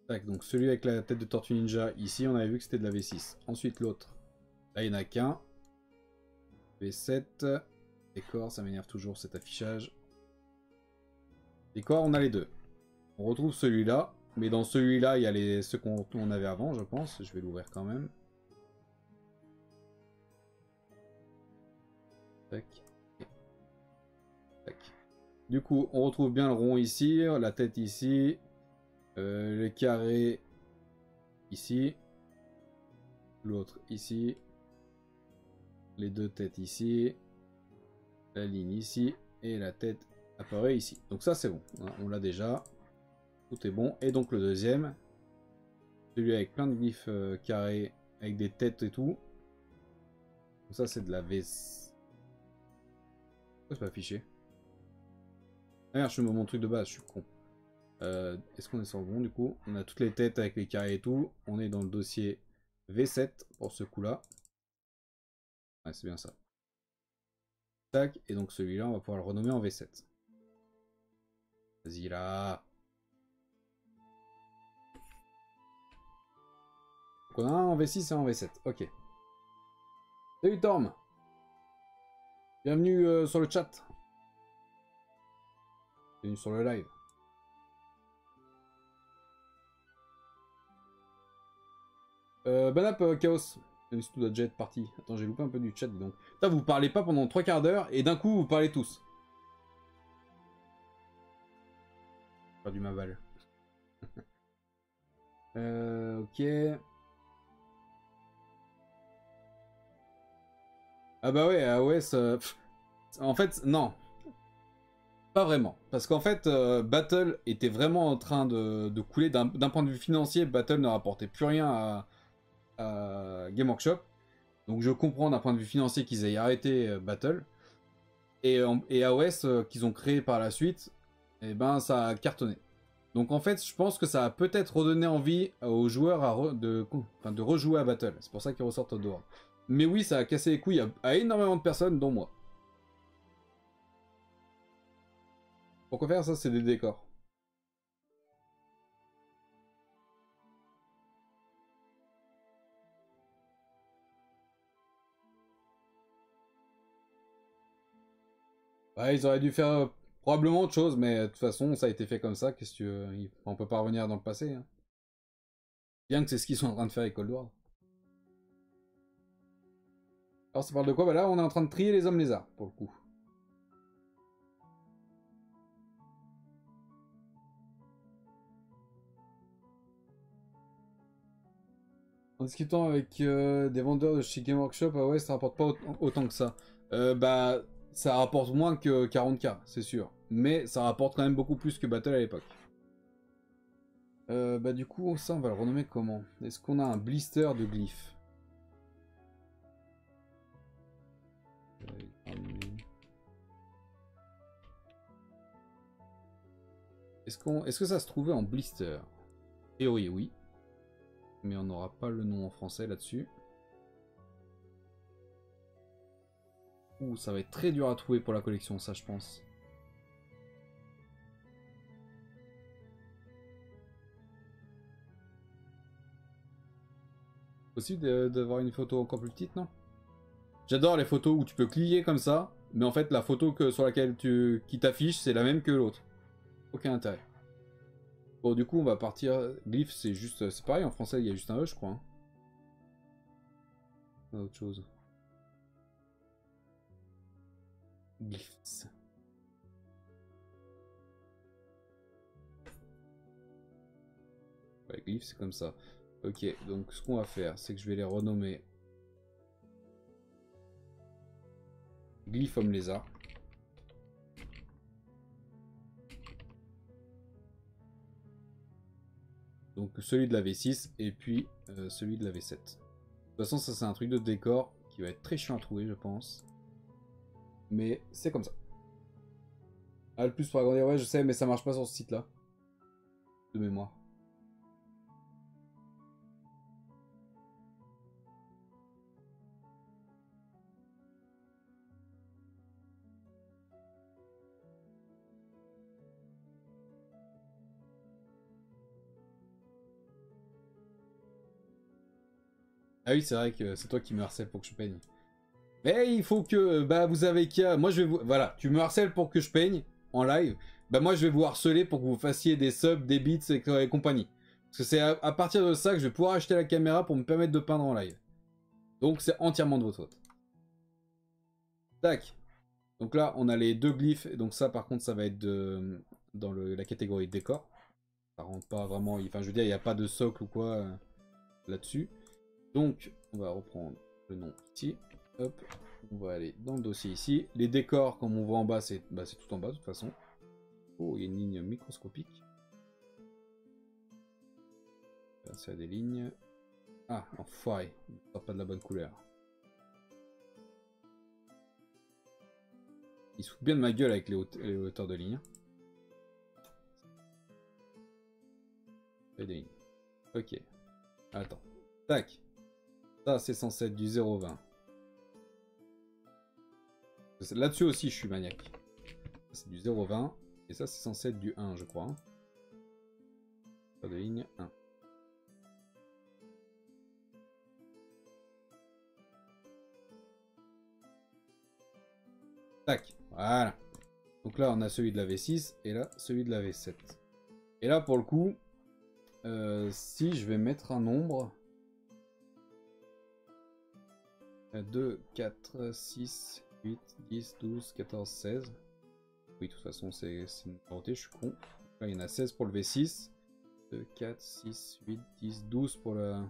Tac, donc celui avec la tête de Tortue Ninja, ici, on avait vu que c'était de la V6. Ensuite, l'autre. Là, il n'y en a qu'un. V7. Décor, ça m'énerve toujours cet affichage. Décor, on a les deux. On retrouve celui-là. Mais dans celui-là, il y a ceux qu'on avait avant, je pense. Je vais l'ouvrir quand même. Tac. Tac. Du coup, on retrouve bien le rond ici, la tête ici, le carré ici, l'autre ici, les deux têtes ici, la ligne ici, et la tête apparaît ici. Donc ça c'est bon, on l'a déjà, tout est bon. Et donc le deuxième, celui avec plein de glyphes carrés, avec des têtes et tout. Donc ça c'est de la V. Pourquoi c'est pas affiché? Ah merde, je suis mon truc de base, je suis con. Est-ce qu'on est sur le bon du coup? On a toutes les têtes avec les carrés et tout. On est dans le dossier V7 pour ce coup-là. Ouais, c'est bien ça. Tac, et donc celui-là, on va pouvoir le renommer en V7. Vas-y là. Donc on a un en V6 et un en V7. Ok. Salut Torm. Bienvenue sur le chat. Bienvenue sur le live. Banap Chaos. Bienvenue sur la jet party. Attends, j'ai loupé un peu du chat, dis donc. Putain, vous parlez pas pendant 3 quarts d'heure et d'un coup vous parlez tous. J'ai perdu ma balle. Ok. Ah bah ouais, AOS... en fait, non. Pas vraiment. Parce qu'en fait, Battle était vraiment en train de couler. D'un point de vue financier, Battle ne rapportait plus rien à Game Workshop. Donc je comprends d'un point de vue financier qu'ils aient arrêté Battle. Et AOS qu'ils ont créé par la suite, et ben ça a cartonné. Donc en fait, je pense que ça a peut-être redonné envie aux joueurs de rejouer à Battle. C'est pour ça qu'ils ressortent dehors. Mais oui, ça a cassé les couilles à énormément de personnes, dont moi. Pourquoi faire ça? C'est des décors. Ouais, ils auraient dû faire probablement autre chose, mais de toute façon, ça a été fait comme ça. Qu'est-ce que tu veux, on peut pas revenir dans le passé. Hein. Bien que c'est ce qu'ils sont en train de faire avec Cold War. Alors, ça parle de quoi? Bah là, on est en train de trier les hommes lézards, pour le coup. En discutant avec des vendeurs de chez Game Workshop, ah ouais, ça rapporte pas autant que ça. Bah, ça rapporte moins que 40K, c'est sûr. Mais ça rapporte quand même beaucoup plus que Battle à l'époque. Bah du coup, ça, on va le renommer comment? Est-ce qu'on a un blister de glyphes? Est-ce que ça se trouvait en blister? Théorie, oui. Mais on n'aura pas le nom en français là-dessus. Ouh, ça va être très dur à trouver pour la collection, ça, je pense. Possible d'avoir une photo encore plus petite, non? J'adore les photos où tu peux cliquer comme ça, mais en fait, la photo sur laquelle qui t'affiche, c'est la même que l'autre. Aucun intérêt. Bon, du coup, on va partir. Glyph, c'est juste. C'est pareil, en français, il y a juste un E, je crois. Hein. Autre chose. Glyphs. Ouais, glyph, c'est comme ça. Ok, donc ce qu'on va faire, c'est que je vais les renommer Glyph homme lézard. Donc celui de la V6 et puis celui de la V7. De toute façon, ça c'est un truc de décor qui va être très chiant à trouver, je pense. Mais c'est comme ça. Ah, le plus pour agrandir, ouais, je sais, mais ça marche pas sur ce site-là. De mémoire. Ah oui, c'est vrai que c'est toi qui me harcèle pour que je peigne. Mais il faut que, bah vous avez qu'à... Moi je vais vous... Voilà, tu me harcèles pour que je peigne en live. Bah moi je vais vous harceler pour que vous fassiez des subs, des bits et compagnie. Parce que c'est à partir de ça que je vais pouvoir acheter la caméra pour me permettre de peindre en live. Donc c'est entièrement de votre faute. Tac. Donc là, on a les deux glyphes. Et donc ça, par contre, ça va être dans la catégorie décor. Ça rentre pas vraiment... Enfin, je veux dire, il n'y a pas de socle ou quoi là-dessus. Donc, on va reprendre le nom ici. Hop. On va aller dans le dossier ici. Les décors, comme on voit en bas, c'est tout en bas de toute façon. Oh, il y a une ligne microscopique. Là, ça a des lignes. Ah, enfoiré. Il ne sort pas de la bonne couleur. Il se fout bien de ma gueule avec les hauteurs de ligne. Des lignes. Ok. Attends. Tac. Ça, c'est censé être du 0,20. Là-dessus aussi, je suis maniaque. C'est du 0,20. Et ça, c'est censé être du 1, je crois. Pas de ligne, 1. Tac. Voilà. Donc là, on a celui de la V6 et là, celui de la V7. Et là, pour le coup, si je vais mettre un nombre... 2, 4, 6, 8, 10, 12, 14, 16. Oui, de toute façon, c'est une numéroté, je suis con. Là, il y en a 16 pour le V6. 2, 4, 6, 8, 10, 12 pour le...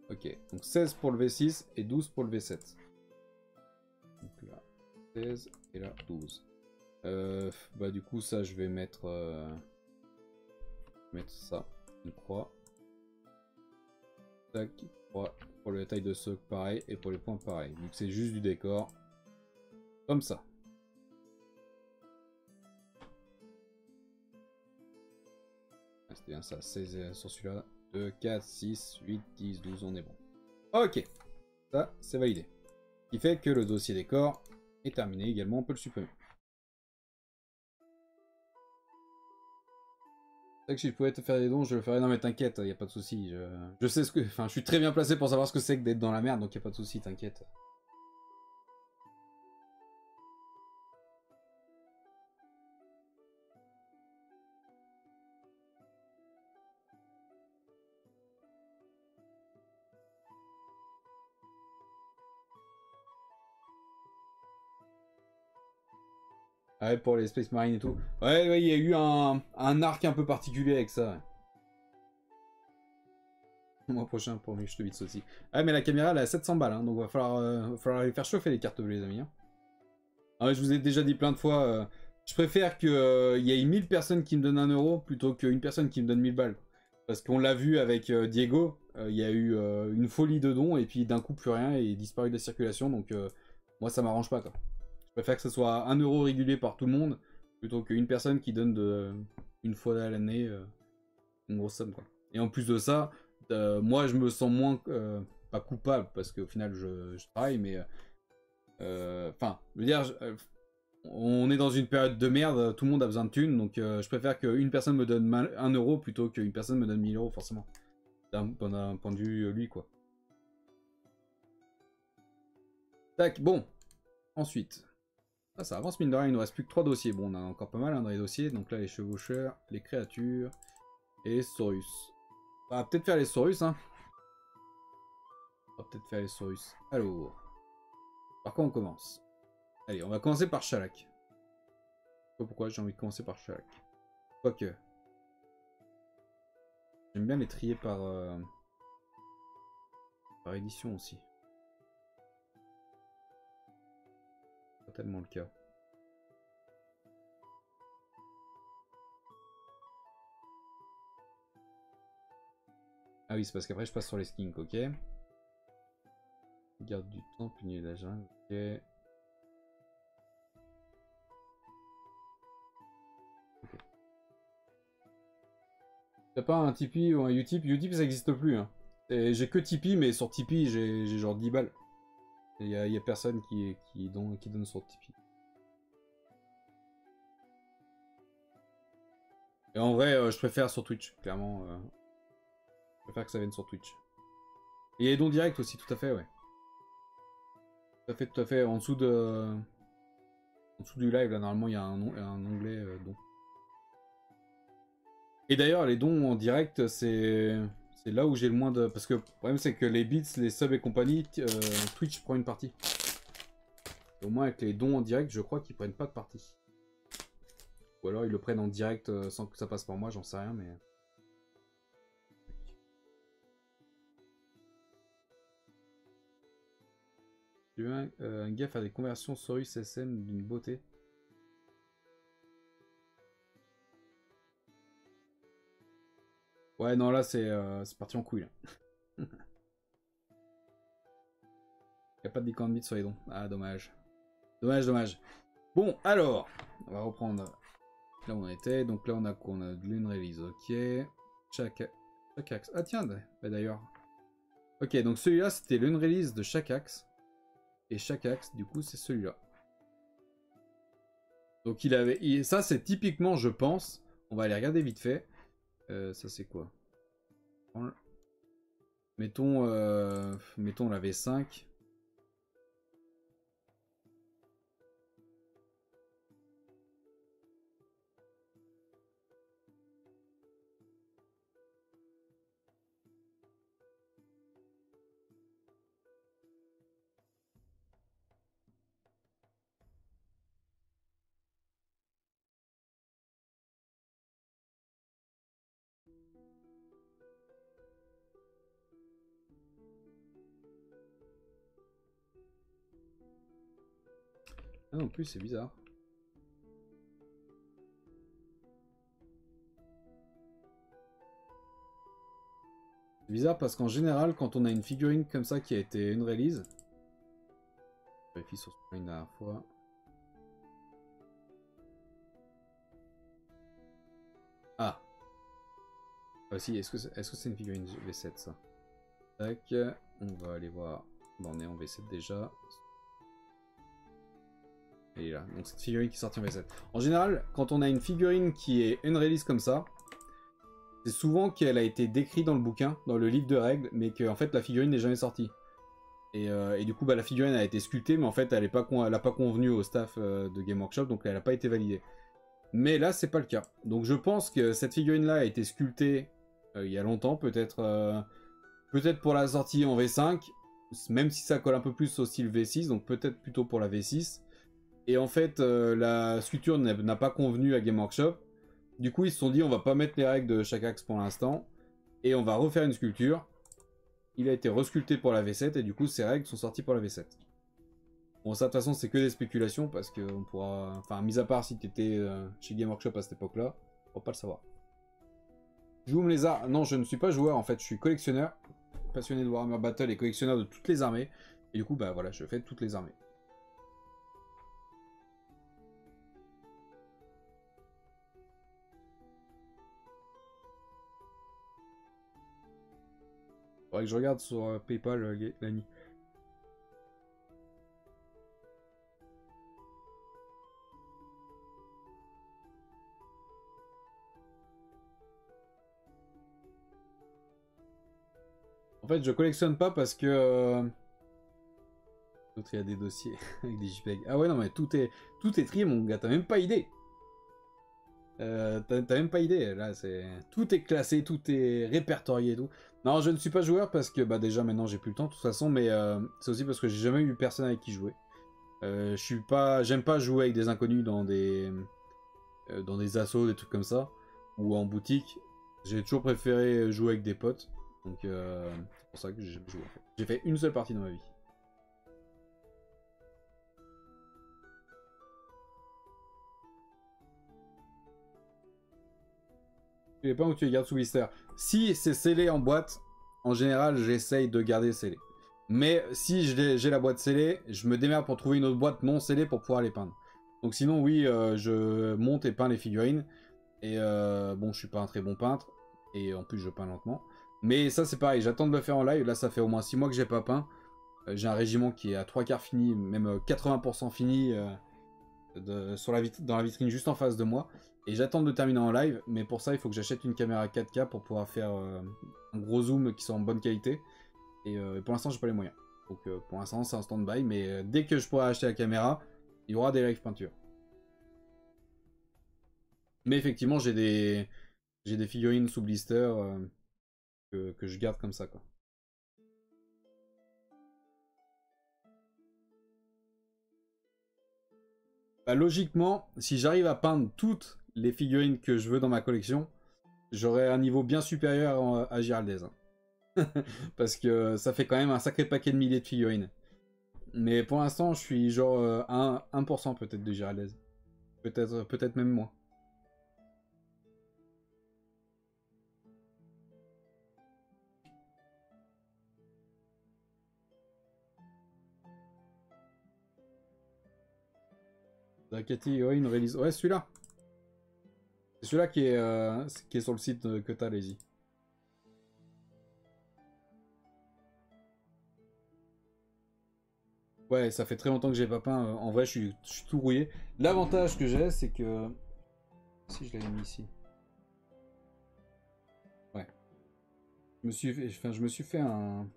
Ok, donc 16 pour le V6 et 12 pour le V7. Donc là, 16 et là, 12. Bah du coup, ça, je vais mettre ça, une croix. Tac, croix. Pour la taille de socle, pareil, et pour les points, pareil. Donc c'est juste du décor. Comme ça. Ah, c'était bien ça, 16 sur celui-là. 2, 4, 6, 8, 10, 12, on est bon. Ok, ça, c'est validé. Ce qui fait que le dossier décor est terminé également, on peut le supprimer. C'est vrai que si je pouvais te faire des dons, je le ferais. Non mais t'inquiète, y a pas de souci. Je sais ce que... Enfin, je suis très bien placé pour savoir ce que c'est que d'être dans la merde, donc y a pas de souci, t'inquiète. Ah ouais, pour les Space Marines et tout. Ouais, ouais, il y a eu un arc un peu particulier avec ça. Ouais. Le mois prochain, pour lui, je te vide aussi. Ah mais la caméra, elle est à 700 balles, hein, donc va falloir les faire chauffer les cartes bleues, les amis. Hein. Ah ouais, je vous ai déjà dit plein de fois, je préfère qu'il y ait 1000 personnes qui me donnent 1 euro plutôt qu'une personne qui me donne 1000 balles. Parce qu'on l'a vu avec Diego, il y a eu une folie de dons et puis d'un coup plus rien et il est disparu de la circulation, donc moi ça m'arrange pas quoi. Je préfère que ce soit 1 euro régulier par tout le monde plutôt qu'une personne qui donne une fois à l'année une grosse somme quoi. Et en plus de ça, moi je me sens moins pas coupable parce qu'au final je travaille mais enfin je veux dire on est dans une période de merde, tout le monde a besoin de thunes donc je préfère qu'une personne me donne 1 euro plutôt qu'une personne me donne 1000 euros forcément d'un point de vue lui quoi. Tac, bon ensuite ah, ça avance mine de rien, il nous reste plus que 3 dossiers. Bon, on a encore pas mal hein, dans les dossiers. Donc là, les chevaucheurs, les créatures et les Saurus. On va peut-être faire les Saurus, hein. On va peut-être faire les Saurus. Alors, par quoi on commence? Allez, on va commencer par Shalak. Je sais pas pourquoi j'ai envie de commencer par Shalak. Quoique. J'aime bien les trier par édition aussi. Pas tellement le cas. Ah oui, c'est parce qu'après je passe sur les skins, ok. Garde du temps, punier de la jungle, ok. T'as pas un Tipeee ou un Utip? Utip ça existe plus. Hein. J'ai que Tipeee, mais sur Tipeee j'ai genre 10 balles. Il y a personne qui donne sur Tipeee. Et en vrai, je préfère sur Twitch, clairement. Je préfère que ça vienne sur Twitch. Et il y a les dons directs aussi, tout à fait, ouais. Tout à fait, tout à fait. En dessous du live, là, normalement, il y a un onglet dons. Et d'ailleurs, les dons en direct, c'est C'est là où j'ai le moins de... Parce que le problème c'est que les bits, les subs et compagnie, Twitch prend une partie. Au moins avec les dons en direct, je crois qu'ils prennent pas de partie. Ou alors ils le prennent en direct sans que ça passe par moi, j'en sais rien, mais... J'ai eu un gars faire des conversions Sorus SM d'une beauté. Ouais, non, là c'est parti en couille. Là. Y a pas de décompte de bits sur les dons. Ah, dommage. Dommage, dommage. Bon, alors, on va reprendre là où on était. Donc là, on a quoi? On a de l'une release, ok. Chaque axe. Ah, tiens, bah, d'ailleurs. Ok, donc celui-là, c'était l'une release de chaque axe. Et chaque axe, du coup, c'est celui-là. Donc il avait... ça, c'est typiquement, je pense... On va aller regarder vite fait. Ça, c'est quoi? Mettons la V5. Ah non plus, c'est bizarre. C'est bizarre parce qu'en général, quand on a une figurine comme ça qui a été une release, je vérifie sur ce une dernière fois. Ah. Ah si, est-ce que c'est une figurine V7 ça? Tac, on va aller voir. Bon, on est en V7 déjà. Et là, donc cette figurine qui est sortie en V7. En général, quand on a une figurine qui est une release comme ça, c'est souvent qu'elle a été décrite dans le bouquin, dans le livre de règles, mais que en fait la figurine n'est jamais sortie. Et du coup, bah, la figurine a été sculptée, mais en fait, elle n'a pas convenu au staff de Game Workshop, donc elle n'a pas été validée. Mais là, c'est pas le cas. Donc je pense que cette figurine-là a été sculptée il y a longtemps, peut-être pour la sortie en V5, même si ça colle un peu plus au style V6, donc peut-être plutôt pour la V6. Et en fait, la sculpture n'a pas convenu à Game Workshop. Du coup, ils se sont dit, on va pas mettre les règles de chaque axe pour l'instant, et on va refaire une sculpture. Il a été resculpté pour la V7, et du coup, ces règles sont sorties pour la V7. Bon, ça, de toute façon, c'est que des spéculations, parce qu'on pourra... Enfin, mis à part si t'étais chez Game Workshop à cette époque-là, on va pas le savoir. Joue les arts. Non, je ne suis pas joueur, en fait, je suis collectionneur, passionné de Warhammer Battle et collectionneur de toutes les armées. Et du coup, bah voilà, je fais toutes les armées. Faudrait que je regarde sur PayPal, Lani. En fait, je collectionne pas parce que... L'autre, il y a des dossiers avec des JPEG. Ah ouais, non, mais tout est trié, mon gars, t'as même pas idée. T'as même pas idée, là, c'est... Tout est classé, tout est répertorié et tout. Non, je ne suis pas joueur parce que, bah déjà, maintenant, j'ai plus le temps, de toute façon, mais c'est aussi parce que j'ai jamais eu personne avec qui jouer. J'aime pas jouer avec des inconnus dans des assos, des trucs comme ça, ou en boutique. J'ai toujours préféré jouer avec des potes, donc c'est pour ça que j'ai jamais joué, en fait. J'ai fait une seule partie dans ma vie. Tu sais pas où tu les gardes sous blister. Si c'est scellé en boîte, en général, j'essaye de garder scellé. Mais si j'ai la boîte scellée, je me démerde pour trouver une autre boîte non scellée pour pouvoir les peindre. Donc sinon, oui, je monte et peins les figurines. Et bon, je suis pas un très bon peintre. Et en plus, je peins lentement. Mais ça, c'est pareil, j'attends de le faire en live. Là, ça fait au moins 6 mois que j'ai pas peint. J'ai un régiment qui est à 3/4 fini, même 80% fini dans la vitrine juste en face de moi. Et j'attends de terminer en live, mais pour ça il faut que j'achète une caméra 4K pour pouvoir faire un gros zoom qui soit en bonne qualité. Et pour l'instant j'ai pas les moyens. Donc pour l'instant c'est un stand-by, mais dès que je pourrai acheter la caméra, il y aura des live peintures. Mais effectivement j'ai des figurines sous blister que je garde comme ça, quoi. Bah, logiquement, si j'arrive à peindre toutes les figurines que je veux dans ma collection, j'aurai un niveau bien supérieur à Giraldez. Parce que ça fait quand même un sacré paquet de milliers de figurines. Mais pour l'instant, je suis genre 1% peut-être de Giraldez. Peut-être même moins. La catégorie, une release. Ouais, celui-là. C'est celui-là qui est sur le site que t'as, Lazy. Ouais, ça fait très longtemps que j'ai pas peint. En vrai, je suis tout rouillé. L'avantage que j'ai, c'est que... Si je l'avais mis ici. Ouais. Je me suis fait un...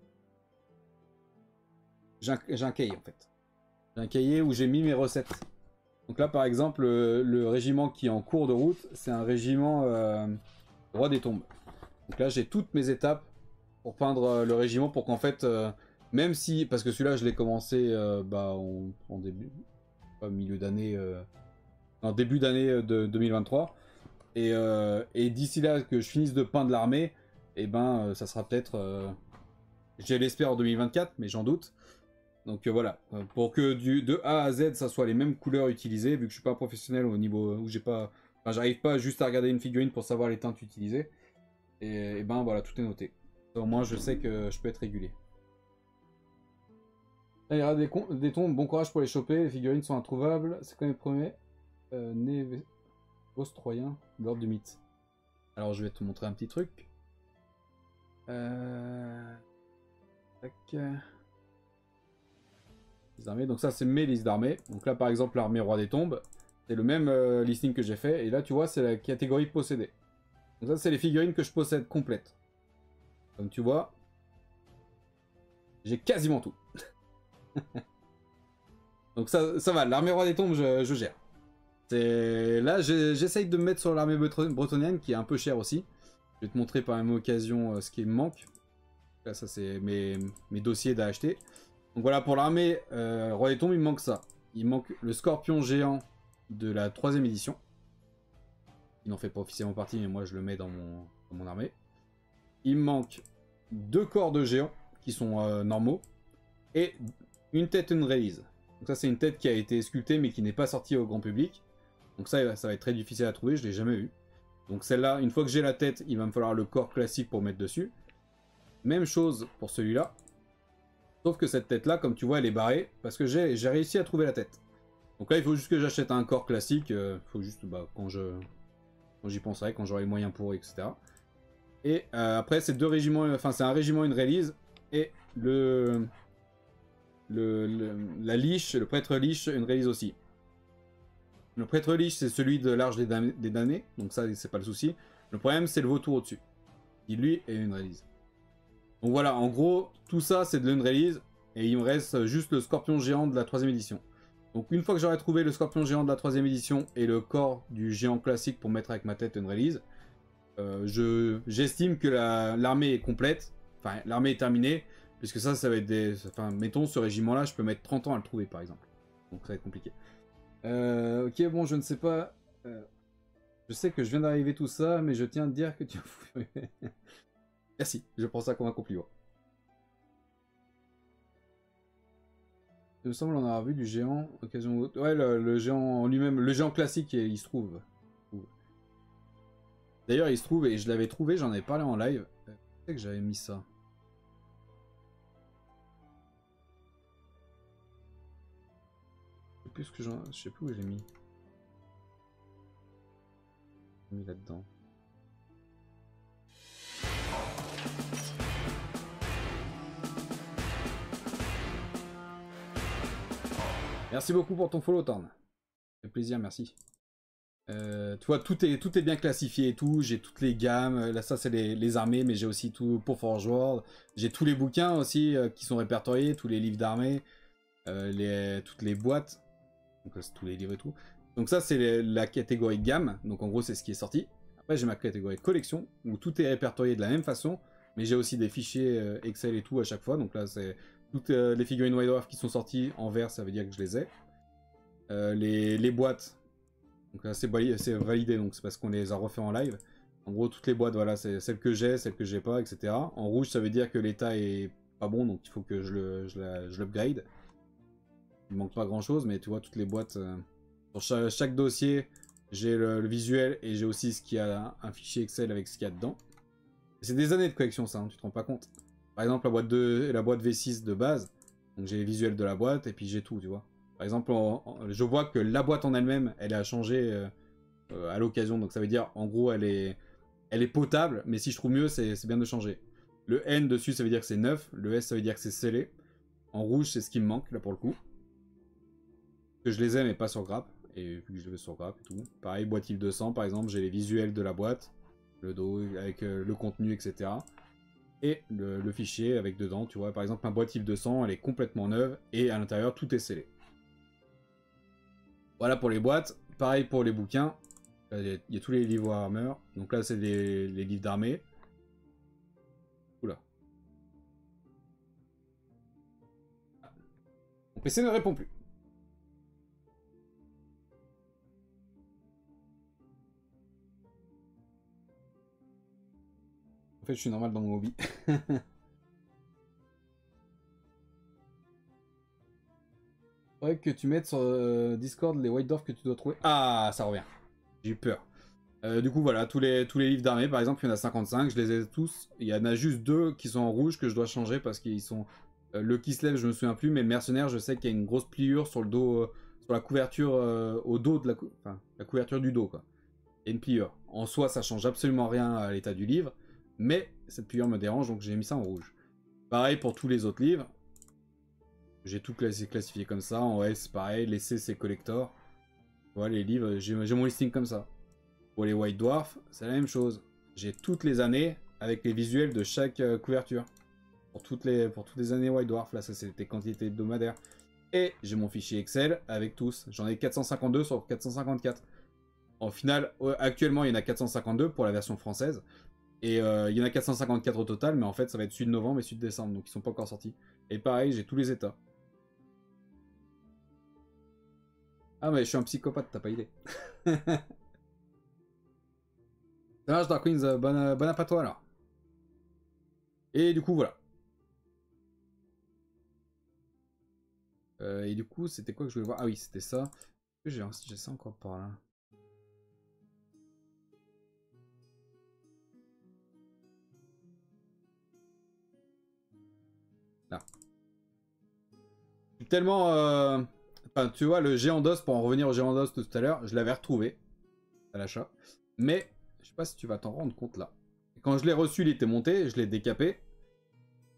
J'ai un cahier, en fait. J'ai un cahier où j'ai mis mes recettes. Donc là, par exemple, le régiment qui est en cours de route, c'est un régiment Roi des Tombes. Donc là, j'ai toutes mes étapes pour peindre le régiment pour qu'en fait... même si, parce que celui-là je l'ai commencé en début, pas milieu d'année, en début d'année de 2023, et d'ici là que je finisse de peindre l'armée, et ben ça sera peut-être, je l'espère en 2024, mais j'en doute. Donc voilà, pour que de A à Z ça soit les mêmes couleurs utilisées, vu que je suis pas professionnel au niveau où j'ai pas, enfin, j'arrive pas juste à regarder une figurine pour savoir les teintes utilisées, et ben voilà, tout est noté. Au moins je sais que je peux être régulier. Là, il y aura des tombes, bon courage pour les choper, les figurines sont introuvables, c'est quand même le premier né troyen, l'ordre du mythe. Alors je vais te montrer un petit truc. Tac. Les armées, donc ça c'est mes listes d'armées. Donc là par exemple l'armée roi des tombes, c'est le même listing que j'ai fait, et là tu vois c'est la catégorie possédée. Donc ça c'est les figurines que je possède complètes. Comme tu vois, j'ai quasiment tout. Donc ça va, l'armée roi des tombes je gère. Là, j'essaye de me mettre sur l'armée bretonienne qui est un peu chère aussi. Je vais te montrer par la même occasion ce qui me manque. Là, ça c'est mes dossiers à acheter. Donc voilà, pour l'armée Roi des Tombes, il me manque ça. Il manque le scorpion géant de la 3ème édition. Il n'en fait pas officiellement partie, mais moi je le mets dans mon armée. Il me manque 2 corps de géants qui sont normaux. Et une tête, une release. Donc ça c'est une tête qui a été sculptée mais qui n'est pas sortie au grand public. Donc ça va être très difficile à trouver, je l'ai jamais vu. Donc celle-là, une fois que j'ai la tête, il va me falloir le corps classique pour mettre dessus. Même chose pour celui-là. Sauf que cette tête-là, comme tu vois, elle est barrée parce que j'ai réussi à trouver la tête. Donc là, il faut juste que j'achète un corps classique. Il faut juste, quand j'y penserai, quand j'aurai les moyens pour, etc. Et après, c'est 2 régiments, enfin c'est un régiment, une release. Et la liche, le prêtre liche, une release aussi. Le prêtre liche, c'est celui de l'Arche des damnés, donc ça, c'est pas le souci. Le problème, c'est le vautour au-dessus, qui lui est une release. Donc voilà, en gros, tout ça, c'est de l'unrelease, et il me reste juste le scorpion géant de la 3ème édition. Donc une fois que j'aurai trouvé le scorpion géant de la 3ème édition et le corps du géant classique pour mettre avec ma tête unrelease, j'estime que l'armée est complète, enfin l'armée est terminée, puisque ça va être des... Enfin, mettons, ce régiment-là, je peux mettre 30 ans à le trouver, par exemple. Donc ça va être compliqué. Ok, bon, je ne sais pas. Je sais que je viens d'arriver tout ça, mais je tiens à te dire que tu as fouillé. Merci, je prends ça comme un compliment. Il me semble en avoir vu du géant, occasion. Ouais, le géant en lui-même, le géant classique, il se trouve. D'ailleurs, il se trouve, et je l'avais trouvé, j'en avais parlé en live. Je sais que j'avais mis ça. Je sais plus où j'ai mis. J'ai mis là-dedans. Merci beaucoup pour ton follow, Torn. Ça fait plaisir, merci. Tu vois, tout est bien classifié et tout. J'ai toutes les gammes. Là, ça, c'est les armées, mais j'ai aussi tout pour Forge World. J'ai tous les bouquins aussi qui sont répertoriés, tous les livres d'armée, toutes les boîtes. Donc, c'est tous les livres et tout. Donc, ça, c'est la catégorie gamme. Donc, en gros, c'est ce qui est sorti. Après, j'ai ma catégorie collection où tout est répertorié de la même façon, mais j'ai aussi des fichiers Excel et tout à chaque fois. Donc là, c'est toutes les figurines White Dwarf qui sont sorties en vert, ça veut dire que je les ai. Les boîtes, donc là c'est validé, donc c'est parce qu'on les a refait en live. En gros, toutes les boîtes, voilà, c'est celles que j'ai pas, etc. En rouge, ça veut dire que l'état est pas bon, donc il faut que je l'upgrade. Il manque pas grand chose, mais tu vois, toutes les boîtes, sur chaque dossier, j'ai le visuel et j'ai aussi ce qu'il y a, un fichier Excel avec ce qu'il y a dedans. C'est des années de collection, ça, hein, tu te rends pas compte. Par exemple, la boîte V6 de base, donc j'ai les visuels de la boîte et puis j'ai tout, tu vois. Par exemple, je vois que la boîte en elle-même, elle a changé à l'occasion, donc ça veut dire, en gros, elle est potable, mais si je trouve mieux, c'est bien de changer. Le N dessus, ça veut dire que c'est neuf, le S, ça veut dire que c'est scellé. En rouge, c'est ce qui me manque, là, pour le coup. Que je les ai, mais pas sur Grappe, et vu que je les ai sur Grappe et tout. Pareil, boîte IF 200, par exemple, j'ai les visuels de la boîte, le dos, avec le contenu, etc. Et le fichier avec dedans, tu vois, par exemple, ma boîte IF 200, elle est complètement neuve, et à l'intérieur, tout est scellé. Voilà pour les boîtes. Pareil pour les bouquins. Il y a tous les livres Warhammer. Donc là, c'est les livres d'armée. Oula. Mon PC ne répond plus. En fait, je suis normal dans mon hobby. Faudrait que tu mettes sur Discord les White Dwarf que tu dois trouver. Ah, ça revient. J'ai eu peur. Du coup, voilà, tous les livres d'armée, par exemple, il y en a 55, je les ai tous. Il y en a juste 2 qui sont en rouge que je dois changer parce qu'ils sont... le Kislev, je me souviens plus, mais le mercenaire, je sais qu'il y a une grosse pliure sur le dos, sur la couverture, au dos de la couverture du dos, quoi. Il y a une pliure. En soi, ça change absolument rien à l'état du livre, mais cette pliure me dérange, donc j'ai mis ça en rouge. Pareil pour tous les autres livres. J'ai tout classifié comme ça. En S, pareil. Les C, c'est collector. Voilà, les livres, j'ai mon listing comme ça. Pour les White Dwarf, c'est la même chose. J'ai toutes les années avec les visuels de chaque couverture. Pour toutes les années White Dwarf, là, ça c'était quantité hebdomadaire. Et j'ai mon fichier Excel avec tous. J'en ai 452 sur 454. En final, actuellement, il y en a 452 pour la version française. Et il y en a 454 au total, mais en fait, ça va être celui de novembre et celui de décembre, donc ils sont pas encore sortis. Et pareil, j'ai tous les états. Ah, mais je suis un psychopathe, t'as pas idée. Ça marche, Dark Queens, bonne app à toi alors. Et du coup, voilà. Et du coup, c'était quoi que je voulais voir? Ah oui, c'était ça. J'ai ça encore par là. Là. Je suis tellement... Enfin, tu vois, le géant d'os, pour en revenir au géant d'os de tout à l'heure, je l'avais retrouvé à l'achat. Mais, je sais pas si tu vas t'en rendre compte là. Quand je l'ai reçu, il était monté, je l'ai décapé.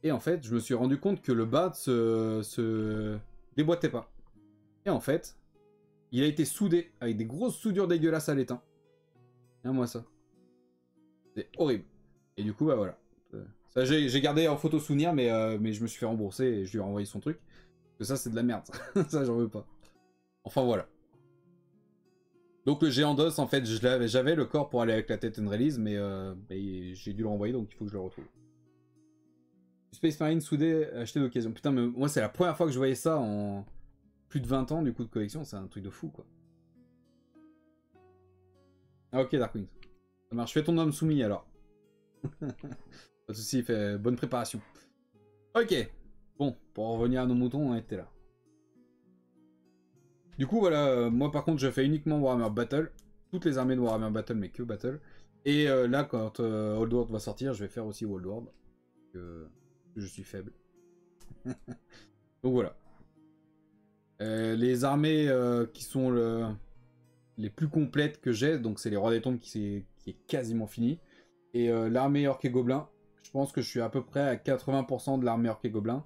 Et en fait, je me suis rendu compte que le bas se déboîtait pas. Et en fait, il a été soudé avec des grosses soudures dégueulasses à l'étain. Regarde-moi ça. C'est horrible. Et du coup, bah voilà. Ça, j'ai gardé en photo souvenir, mais je me suis fait rembourser et je lui ai renvoyé son truc. Parce que ça, c'est de la merde. Ça, j'en veux pas. Enfin, voilà. Donc, le géant d'os, en fait, j'avais le corps pour aller avec la tête and release, mais j'ai dû le renvoyer, donc il faut que je le retrouve. Space Marine soudé, acheté d'occasion. Putain, mais moi, c'est la première fois que je voyais ça en plus de 20 ans, du coup, de collection. C'est un truc de fou, quoi. Ah, ok, Darkwing. Ça marche. Fais ton homme soumis, alors. Pas de soucis, fait bonne préparation. Ok. Bon, pour en revenir à nos moutons, on était là. Du coup, voilà, moi par contre, je fais uniquement Warhammer Battle. Toutes les armées de Warhammer Battle, mais que Battle. Et là, quand Old World va sortir, je vais faire aussi Old World. Je suis faible. Donc voilà. Les armées qui sont les plus complètes que j'ai, donc c'est les Rois des Tombes qui est quasiment fini. Et l'armée Orc et Gobelin, je pense que je suis à peu près à 80% de l'armée Orc et Gobelin.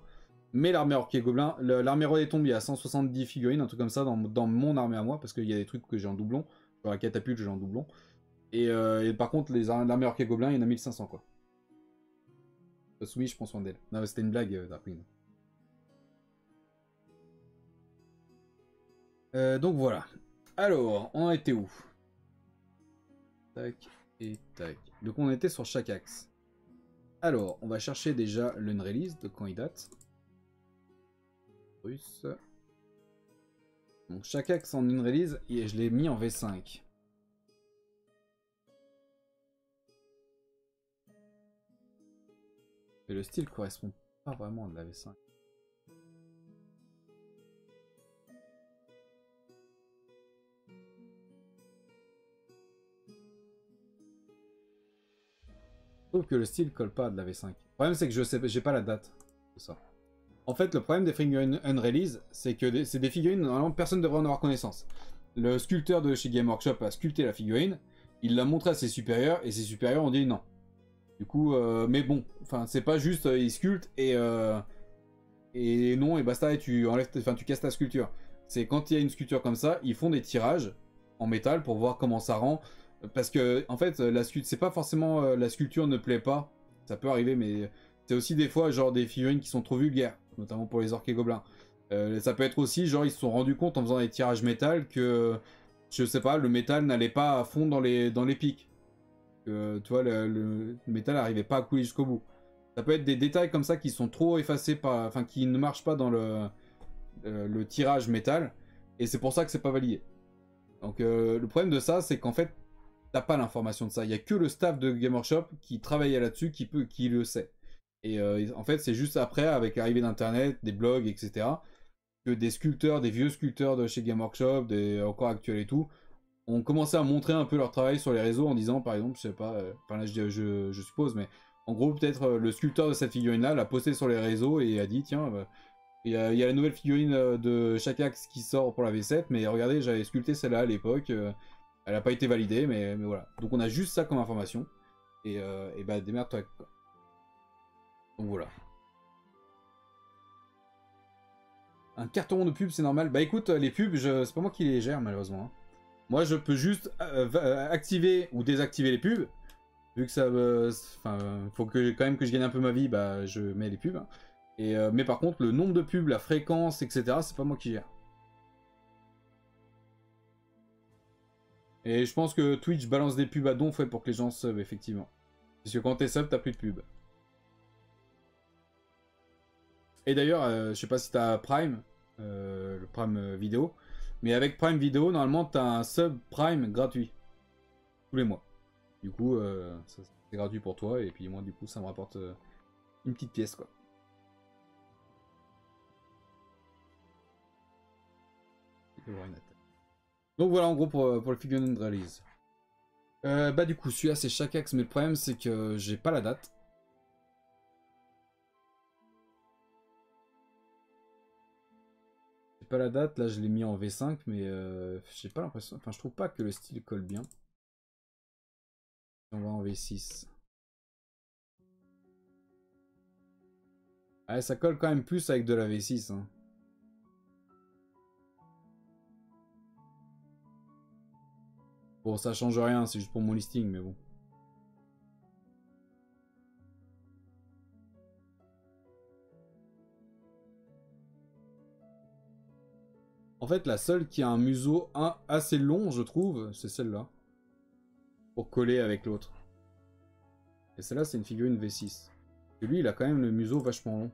Mais l'armée Orc et Gobelin, l'armée Roi des Tombes, il y a 170 figurines, un truc comme ça dans mon armée à moi, parce qu'il y a des trucs que j'ai en doublon. Genre la catapulte, j'ai en doublon. Et par contre, l'armée Orc et Gobelin, il y en a 1500 quoi. Soumis, je prends soin d'elle. Non, c'était une blague, Darkwing. Donc voilà. Alors, on était où? Tac et tac. Donc on était sur chaque axe. Alors, on va chercher déjà l'unrelease de quand il date. Russe. Donc chaque axe en unrelease, et je l'ai mis en V5. Et le style correspond pas vraiment à de la V5. Je trouve que le style colle pas à de la V5. Le problème c'est que je sais, j'ai pas la date de ça. En fait, le problème des figurines unrelease, c'est que c'est des figurines, normalement personne ne devrait en avoir connaissance. Le sculpteur de chez Game Workshop a sculpté la figurine, il l'a montré à ses supérieurs, et ses supérieurs ont dit non. Du coup, mais bon, enfin, c'est pas juste, il sculpte et non, et basta, et tu enlèves, enfin, tu casses ta sculpture. C'est quand il y a une sculpture comme ça, ils font des tirages en métal pour voir comment ça rend. Parce que, en fait, c'est pas forcément la sculpture ne plaît pas, ça peut arriver, mais c'est aussi des fois, genre, des figurines qui sont trop vulgaires, notamment pour les orques et gobelins. Ça peut être aussi, genre, ils se sont rendus compte en faisant des tirages métal que, je sais pas, le métal n'allait pas à fond dans les pics. Tu vois, le métal n'arrivait pas à couler jusqu'au bout. Ça peut être des détails comme ça qui sont trop effacés par, enfin, qui ne marchent pas dans le tirage métal, et c'est pour ça que c'est pas validé. Donc le problème de ça, c'est qu'en fait, t'as pas l'information de ça. Il y a que le staff de Game Workshop qui travaille là-dessus, qui le sait. Et en fait, c'est juste après, avec l'arrivée d'Internet, des blogs, etc., que des sculpteurs, des vieux sculpteurs de chez Game Workshop, des encore actuels et tout, ont commencé à montrer un peu leur travail sur les réseaux en disant, par exemple, je sais pas, enfin là je suppose, mais en gros, peut-être le sculpteur de cette figurine-là l'a posté sur les réseaux et a dit, tiens, il y a la nouvelle figurine de chaque axe qui sort pour la V7, mais regardez, j'avais sculpté celle-là à l'époque, elle n'a pas été validée, mais voilà. Donc on a juste ça comme information, et bah démerde-toi avec quoi. Donc voilà. Un carton de pub, c'est normal. Bah écoute, les pubs, c'est pas moi qui les gère malheureusement, hein. Moi, je peux juste activer ou désactiver les pubs. Vu que ça enfin, faut que quand même que je gagne un peu ma vie, bah je mets les pubs. Et, mais par contre, le nombre de pubs, la fréquence, etc., c'est pas moi qui gère. Et je pense que Twitch balance des pubs à donf pour que les gens sub, effectivement. Parce que quand t'es sub, t'as plus de pubs. Et d'ailleurs, je sais pas si t'as Prime, le Prime vidéo, mais avec Prime vidéo, normalement, t'as un sub Prime gratuit. Tous les mois. Du coup, c'est gratuit pour toi, et puis moi, du coup, ça me rapporte une petite pièce, quoi. Donc voilà, en gros, pour le figurine release. Bah du coup, celui-là, c'est chaque axe, mais le problème, c'est que j'ai pas la date. J'ai pas la date, là, je l'ai mis en V5, mais j'ai pas l'impression... Enfin, je trouve pas que le style colle bien. On va en V6. Ouais, ça colle quand même plus avec de la V6, hein. Bon, ça change rien, c'est juste pour mon listing, mais bon. En fait, la seule qui a un museau assez long, je trouve, c'est celle-là. Pour coller avec l'autre. Et celle-là, c'est une figurine V6. Et lui, il a quand même le museau vachement long.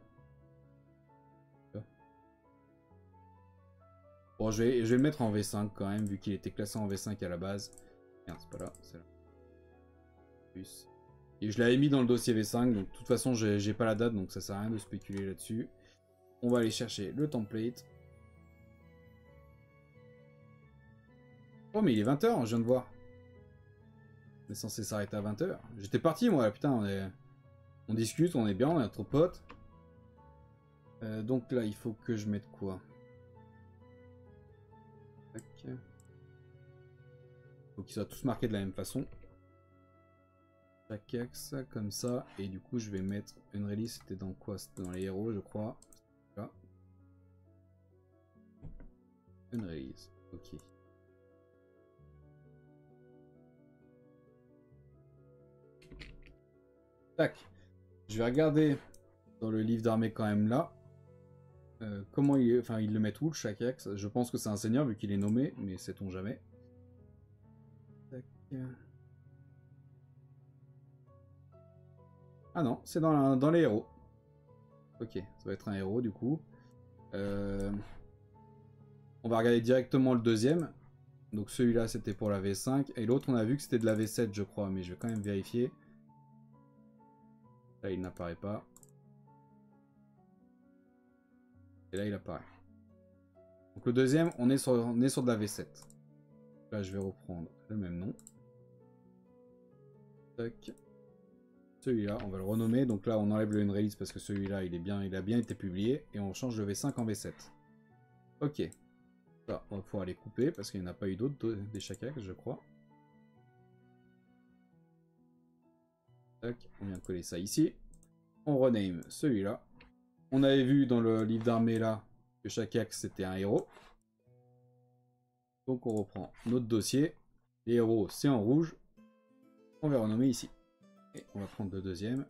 Bon, je vais le mettre en V5 quand même, vu qu'il était classé en V5 à la base. Merde, c'est pas là, c'est là. Plus. Et je l'avais mis dans le dossier V5, donc de toute façon, j'ai pas la date, donc ça sert à rien de spéculer là-dessus. On va aller chercher le template. Oh, mais il est 20h, je viens de voir. On est censé s'arrêter à 20h. J'étais parti, moi, là, putain, on discute, on est bien, on est trop potes. Donc là, il faut que je mette quoi? Tac. Faut qu'ils soient tous marqués de la même façon. Chaque axe, comme ça. Et du coup, je vais mettre une release. C'était dans quoi? C'était dans les héros, je crois. Là. Une release. Ok. Tac. Je vais regarder dans le livre d'armée quand même là. Comment il est, enfin ils le mettent où chaque axe? Je pense que c'est un seigneur vu qu'il est nommé, mais sait-on jamais. Tac. Ah non, c'est dans les héros. Ok, ça va être un héros du coup. On va regarder directement le deuxième. Donc celui-là c'était pour la V5. Et l'autre on a vu que c'était de la V7 je crois. Mais je vais quand même vérifier. Là il n'apparaît pas. Et là il apparaît. Donc le deuxième on est sur de la V7. Là je vais reprendre le même nom. Tac. Celui-là on va le renommer. Donc là on enlève le Unrelease parce que celui-là il a bien été publié. Et on change le V5 en V7. Ok. Ça, on va pouvoir les couper parce qu'il n'y en a pas eu d'autres des Shakax, je crois. Tac, on vient de coller ça ici. On rename celui-là. On avait vu dans le livre d'armée là que Shakax c'était un héros. Donc on reprend notre dossier. Les héros c'est en rouge. On va renommer ici. Et on va prendre le deuxième.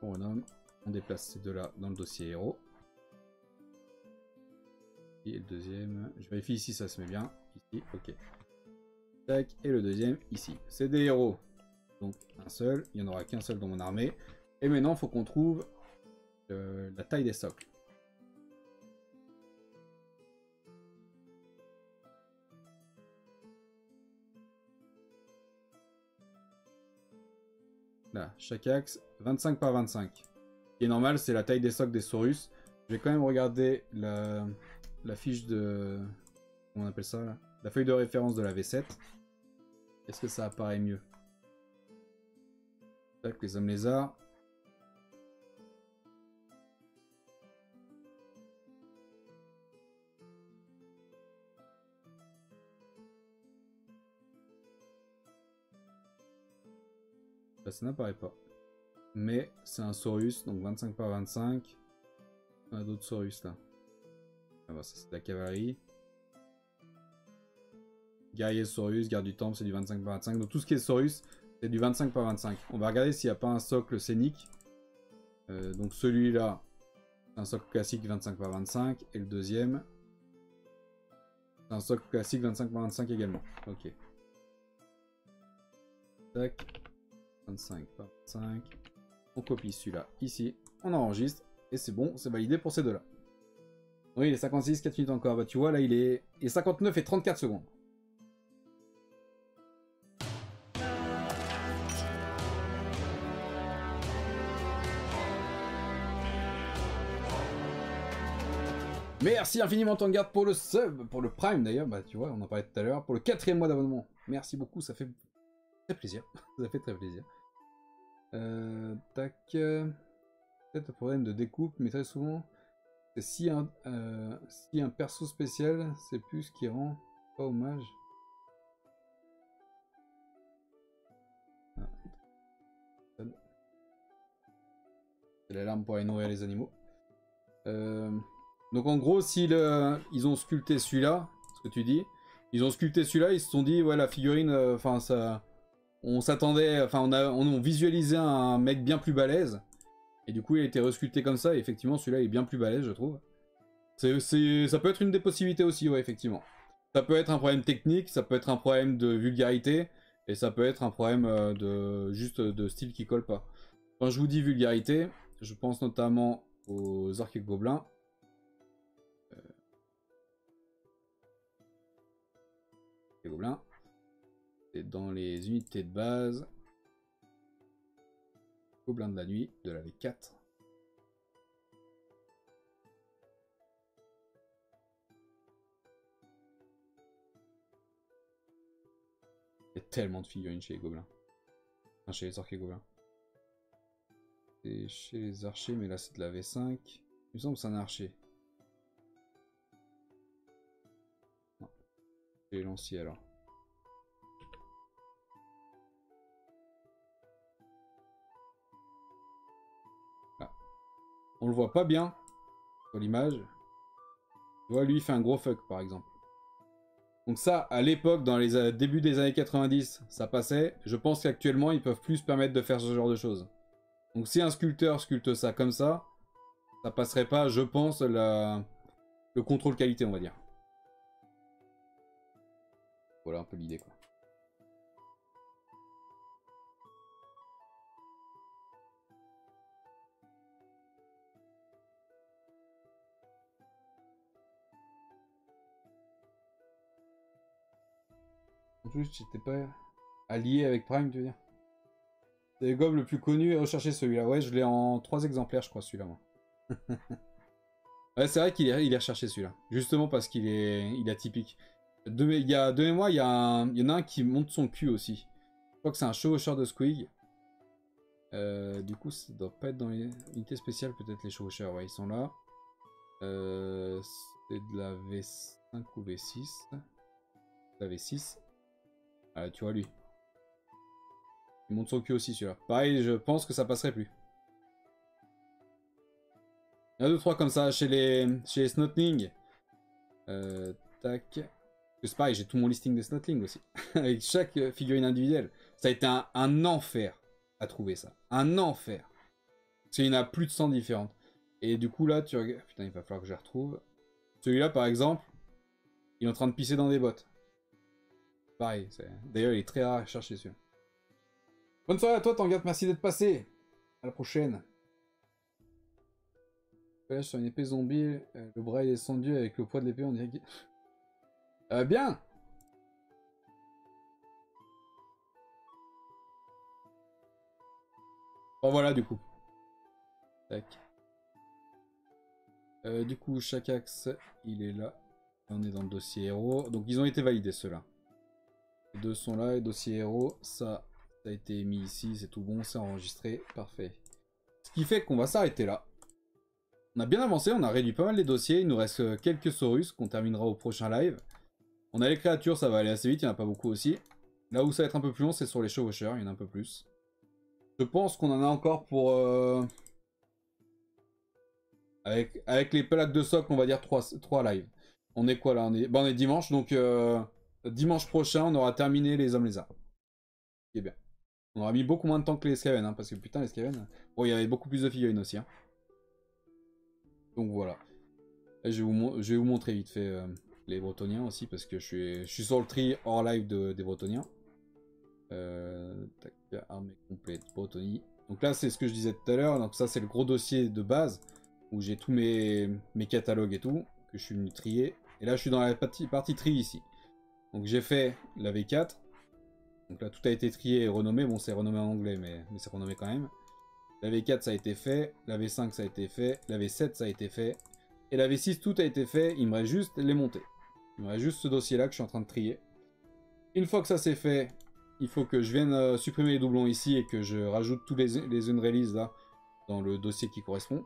On renomme. On déplace ces deux-là dans le dossier héros. Et le deuxième, je vérifie ici, ça se met bien. Ici, ok. Tac, et le deuxième, ici. C'est des héros. Donc un seul, il n'y en aura qu'un seul dans mon armée. Et maintenant, il faut qu'on trouve la taille des socles. Là, chaque axe, 25 par 25. Ce qui est normal, c'est la taille des socles des Saurus. Je vais quand même regarder la fiche de... Comment on appelle ça là, la feuille de référence de la V7. Est-ce que ça apparaît mieux? Tac, les hommes lézards. Là, ça n'apparaît pas. Mais c'est un Saurus, donc 25 par 25. On a d'autres Saurus là. Ah bah, ça c'est de la cavalerie. Guerrier Saurus, garde du temple, c'est du 25 par 25. Donc tout ce qui est Saurus, c'est du 25 par 25. On va regarder s'il n'y a pas un socle scénique. Donc celui-là, c'est un socle classique 25 par 25. Et le deuxième, c'est un socle classique 25 par 25 également. Ok. Tac. 25 par 25. On copie celui-là ici. On enregistre. Et c'est bon, c'est validé pour ces deux-là. Oui, il est 56, 4 minutes encore. Bah tu vois, là il est 59 et 34 secondes. Merci infiniment Tanguard pour le sub, pour le prime d'ailleurs, bah tu vois, on en parlait tout à l'heure, pour le 4e mois d'abonnement. Merci beaucoup, ça fait très plaisir. Ça fait très plaisir. Tac. Peut-être le problème de découpe, mais très souvent, c'est si un perso spécial, c'est plus ce qui rend pas hommage. Ah. C'est l'alarme pour aller nourrir les animaux. Donc en gros, si ils ont sculpté celui-là, ce que tu dis, ils ont sculpté celui-là, ils se sont dit, ouais, la figurine, enfin, ça... On s'attendait, enfin, on visualisait un mec bien plus balèze. Et du coup, il a été resculpté comme ça, et effectivement, celui-là est bien plus balèze, je trouve. Ça peut être une des possibilités aussi, ouais, effectivement. Ça peut être un problème technique, ça peut être un problème de vulgarité, et ça peut être un problème juste de style qui colle pas. Quand je vous dis vulgarité, je pense notamment aux orques et gobelins. Les gobelins. C'est dans les unités de base. Gobelins de la nuit, de la V4. Il y a tellement de figurines chez les gobelins. Enfin, chez les orques et gobelins. C'est chez les archers, mais là c'est de la V5. Il me semble que c'est un archer. Non. Chez les lanciers alors. Là. On le voit pas bien sur l'image. Tu vois, lui il fait un gros fuck par exemple. Donc ça, à l'époque, dans les débuts des années 90, ça passait. Je pense qu'actuellement, ils peuvent plus se permettre de faire ce genre de choses. Donc si un sculpteur sculpte ça comme ça passerait pas, je pense, le contrôle qualité, on va dire. Voilà un peu l'idée, quoi. plus, j'étais pas allié avec Prime, tu veux dire? C'est le gobe le plus connu et recherché celui-là. Ouais, je l'ai en 3 exemplaires, je crois, celui-là, moi. Ouais, c'est vrai qu'il est, il est recherché celui-là. Justement parce qu'il est, il est atypique. Il y a de mémoire, il y en a un qui monte son cul aussi. Je crois que c'est un chevaucheur de Squig. Du coup, ça doit pas être dans les unités spéciales, peut-être les chevaucheurs. Ouais, ils sont là. C'est de la V5 ou V6. La V6. Ah, tu vois lui. Il monte son cul aussi celui-là. Pareil, je pense que ça passerait plus. Il y en a 2-3 comme ça chez les Snotling. Tac. C'est pareil, j'ai tout mon listing des Snotling aussi. Avec chaque figurine individuelle. Ça a été un enfer à trouver ça. Un enfer. Parce qu'il y en a plus de 100 différentes. Et du coup là, tu regardes... Putain, il va falloir que je les retrouve. Celui-là par exemple, il est en train de pisser dans des bottes. Pareil, d'ailleurs il est très rare à chercher celui-là. Bonne soirée à toi Tangat, merci d'être passé. À la prochaine. Sur une épée zombie, le bras est descendu avec le poids de l'épée, on dirait que... bien. Bon voilà du coup. Tac. Du coup chaque axe, il est là. On est dans le dossier héros. Donc ils ont été validés ceux-là. Les deux sont là, et dossier héros, ça a été mis ici, c'est tout bon, c'est enregistré, parfait. Ce qui fait qu'on va s'arrêter là. On a bien avancé, on a réduit pas mal les dossiers, il nous reste quelques Saurus qu'on terminera au prochain live. On a les créatures, ça va aller assez vite, il n'y en a pas beaucoup aussi. Là où ça va être un peu plus long, c'est sur les chevaucheurs, il y en a un peu plus. Je pense qu'on en a encore pour... Avec les plaques de socle, on va dire 3 lives. On est quoi là? On est dimanche, donc dimanche prochain, on aura terminé les hommes lézards. C'est bien. On aura mis beaucoup moins de temps que les Skaven, hein, parce que putain, les Skaven... Bon, il y avait beaucoup plus de figurines aussi. Hein. Donc voilà. Là, je vais vous montrer vite fait les Bretoniens aussi, parce que je suis sur le tri hors live des Bretoniens. Tac, armée complète, Bretonie. Donc là, c'est ce que je disais tout à l'heure. Donc ça, c'est le gros dossier de base, où j'ai tous mes catalogues et tout, que je suis venu trier. Et là, je suis dans la partie tri ici. Donc j'ai fait la V4. Donc là, tout a été trié et renommé. Bon, c'est renommé en anglais, mais c'est renommé quand même. La V4, ça a été fait. La V5, ça a été fait. La V7, ça a été fait. Et la V6, tout a été fait. Il me reste juste les montées. Il me reste juste ce dossier-là que je suis en train de trier. Une fois que ça c'est fait, il faut que je vienne supprimer les doublons ici et que je rajoute tous les unrelease là dans le dossier qui correspond.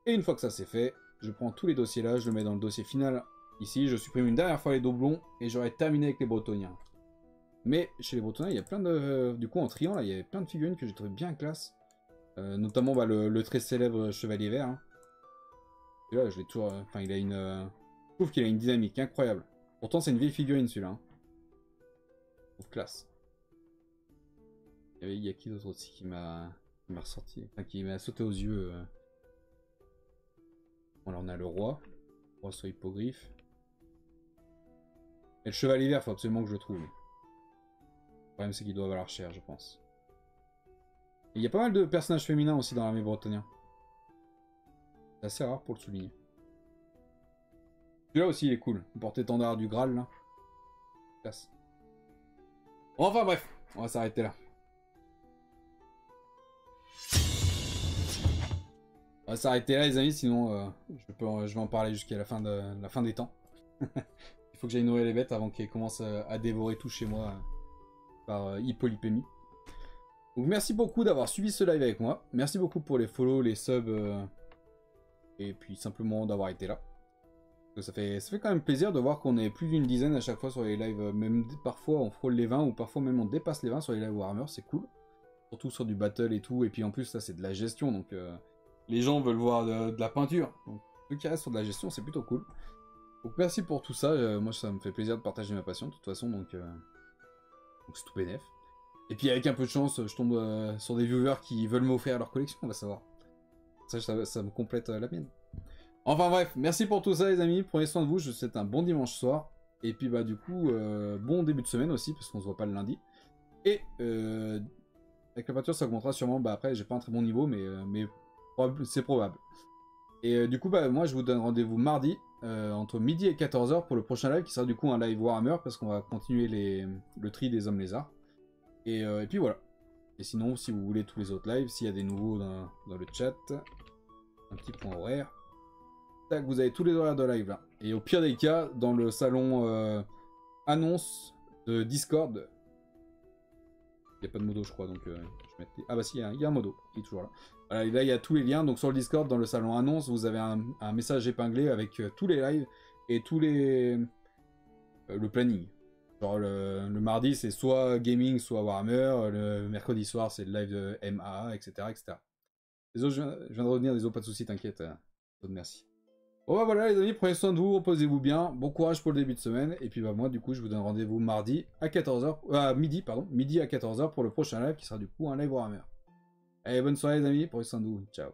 Et une fois que ça c'est fait, je prends tous les dossiers là, je le mets dans le dossier final ici. Je supprime une dernière fois les doublons et j'aurai terminé avec les Bretoniens. Mais chez les Bretoniens, il y a plein de... Du coup, en triant, là, il y avait plein de figurines que j'ai trouvé bien classe. Notamment bah, le très célèbre Chevalier Vert. Hein. Et là, je l'ai toujours... Enfin, il a une... Je trouve qu'il a une dynamique incroyable. Pourtant, c'est une vieille figurine, celui-là. Hein. Je trouve classe. Il y a qui d'autre aussi qui m'a ressorti... Enfin, qui m'a sauté aux yeux. Bon, là, on a le roi. Le roi sur hippogriffe. Et le Chevalier Vert, faut absolument que je le trouve. Le problème, c'est qu'il doit valoir cher, je pense. Il y a pas mal de personnages féminins aussi dans l'armée bretonien. C'est assez rare pour le souligner. Celui-là aussi, il est cool. Le porte-étendard du Graal, là. Classe. Enfin, bref. On va s'arrêter là. On va s'arrêter là, les amis, sinon je vais en parler jusqu'à la fin des temps. Il faut que j'aille nourrir les bêtes avant qu'elles commencent à dévorer tout chez moi par hypolipémie. Donc merci beaucoup d'avoir suivi ce live avec moi. Merci beaucoup pour les follow, les subs et puis simplement d'avoir été là. Ça fait quand même plaisir de voir qu'on est plus d'une dizaine à chaque fois sur les lives. Même parfois on frôle les 20 ou parfois même on dépasse les 20 sur les lives Warhammer, c'est cool. Surtout sur du battle et tout. Et puis en plus ça c'est de la gestion donc les gens veulent voir de la peinture. Donc ceux qui restent sur de la gestion c'est plutôt cool. Donc merci pour tout ça. Moi ça me fait plaisir de partager ma passion de toute façon donc c'est tout bénef. Et puis avec un peu de chance, je tombe sur des viewers qui veulent m'offrir leur collection, on va savoir. Ça me complète la mienne. Enfin bref, merci pour tout ça les amis, prenez soin de vous, je vous souhaite un bon dimanche soir. Et puis bah du coup, bon début de semaine aussi, parce qu'on se voit pas le lundi. Et avec la peinture ça augmentera sûrement, bah après j'ai pas un très bon niveau, mais c'est probable. Et du coup, bah, moi, je vous donne rendez-vous mardi, entre midi et 14h pour le prochain live, qui sera du coup un live Warhammer, parce qu'on va continuer le tri des hommes lézards. Et puis voilà. Et sinon, si vous voulez tous les autres lives, s'il y a des nouveaux dans le chat, un petit point horaire. Tac, vous avez tous les horaires de live là. Et au pire des cas, dans le salon annonce de Discord, il n'y a pas de modo, je crois, donc je vais mettre... Ah bah si, il y a un modo, qui est toujours là. Voilà, et là, il y a tous les liens. Donc sur le Discord, dans le salon annonce, vous avez un message épinglé avec tous les lives et tous les... le planning. Genre le mardi, c'est soit gaming, soit Warhammer. Le mercredi soir, c'est le live de MAA, etc. etc. Les autres, je viens de revenir, des autres, pas de soucis, t'inquiète. Merci. Bon bah voilà les amis, prenez soin de vous, reposez-vous bien, bon courage pour le début de semaine, et puis bah moi du coup je vous donne rendez-vous mardi à 14h, midi pardon, midi à 14h pour le prochain live qui sera du coup un live Warhammer. Allez bonne soirée les amis, prenez soin de vous, ciao.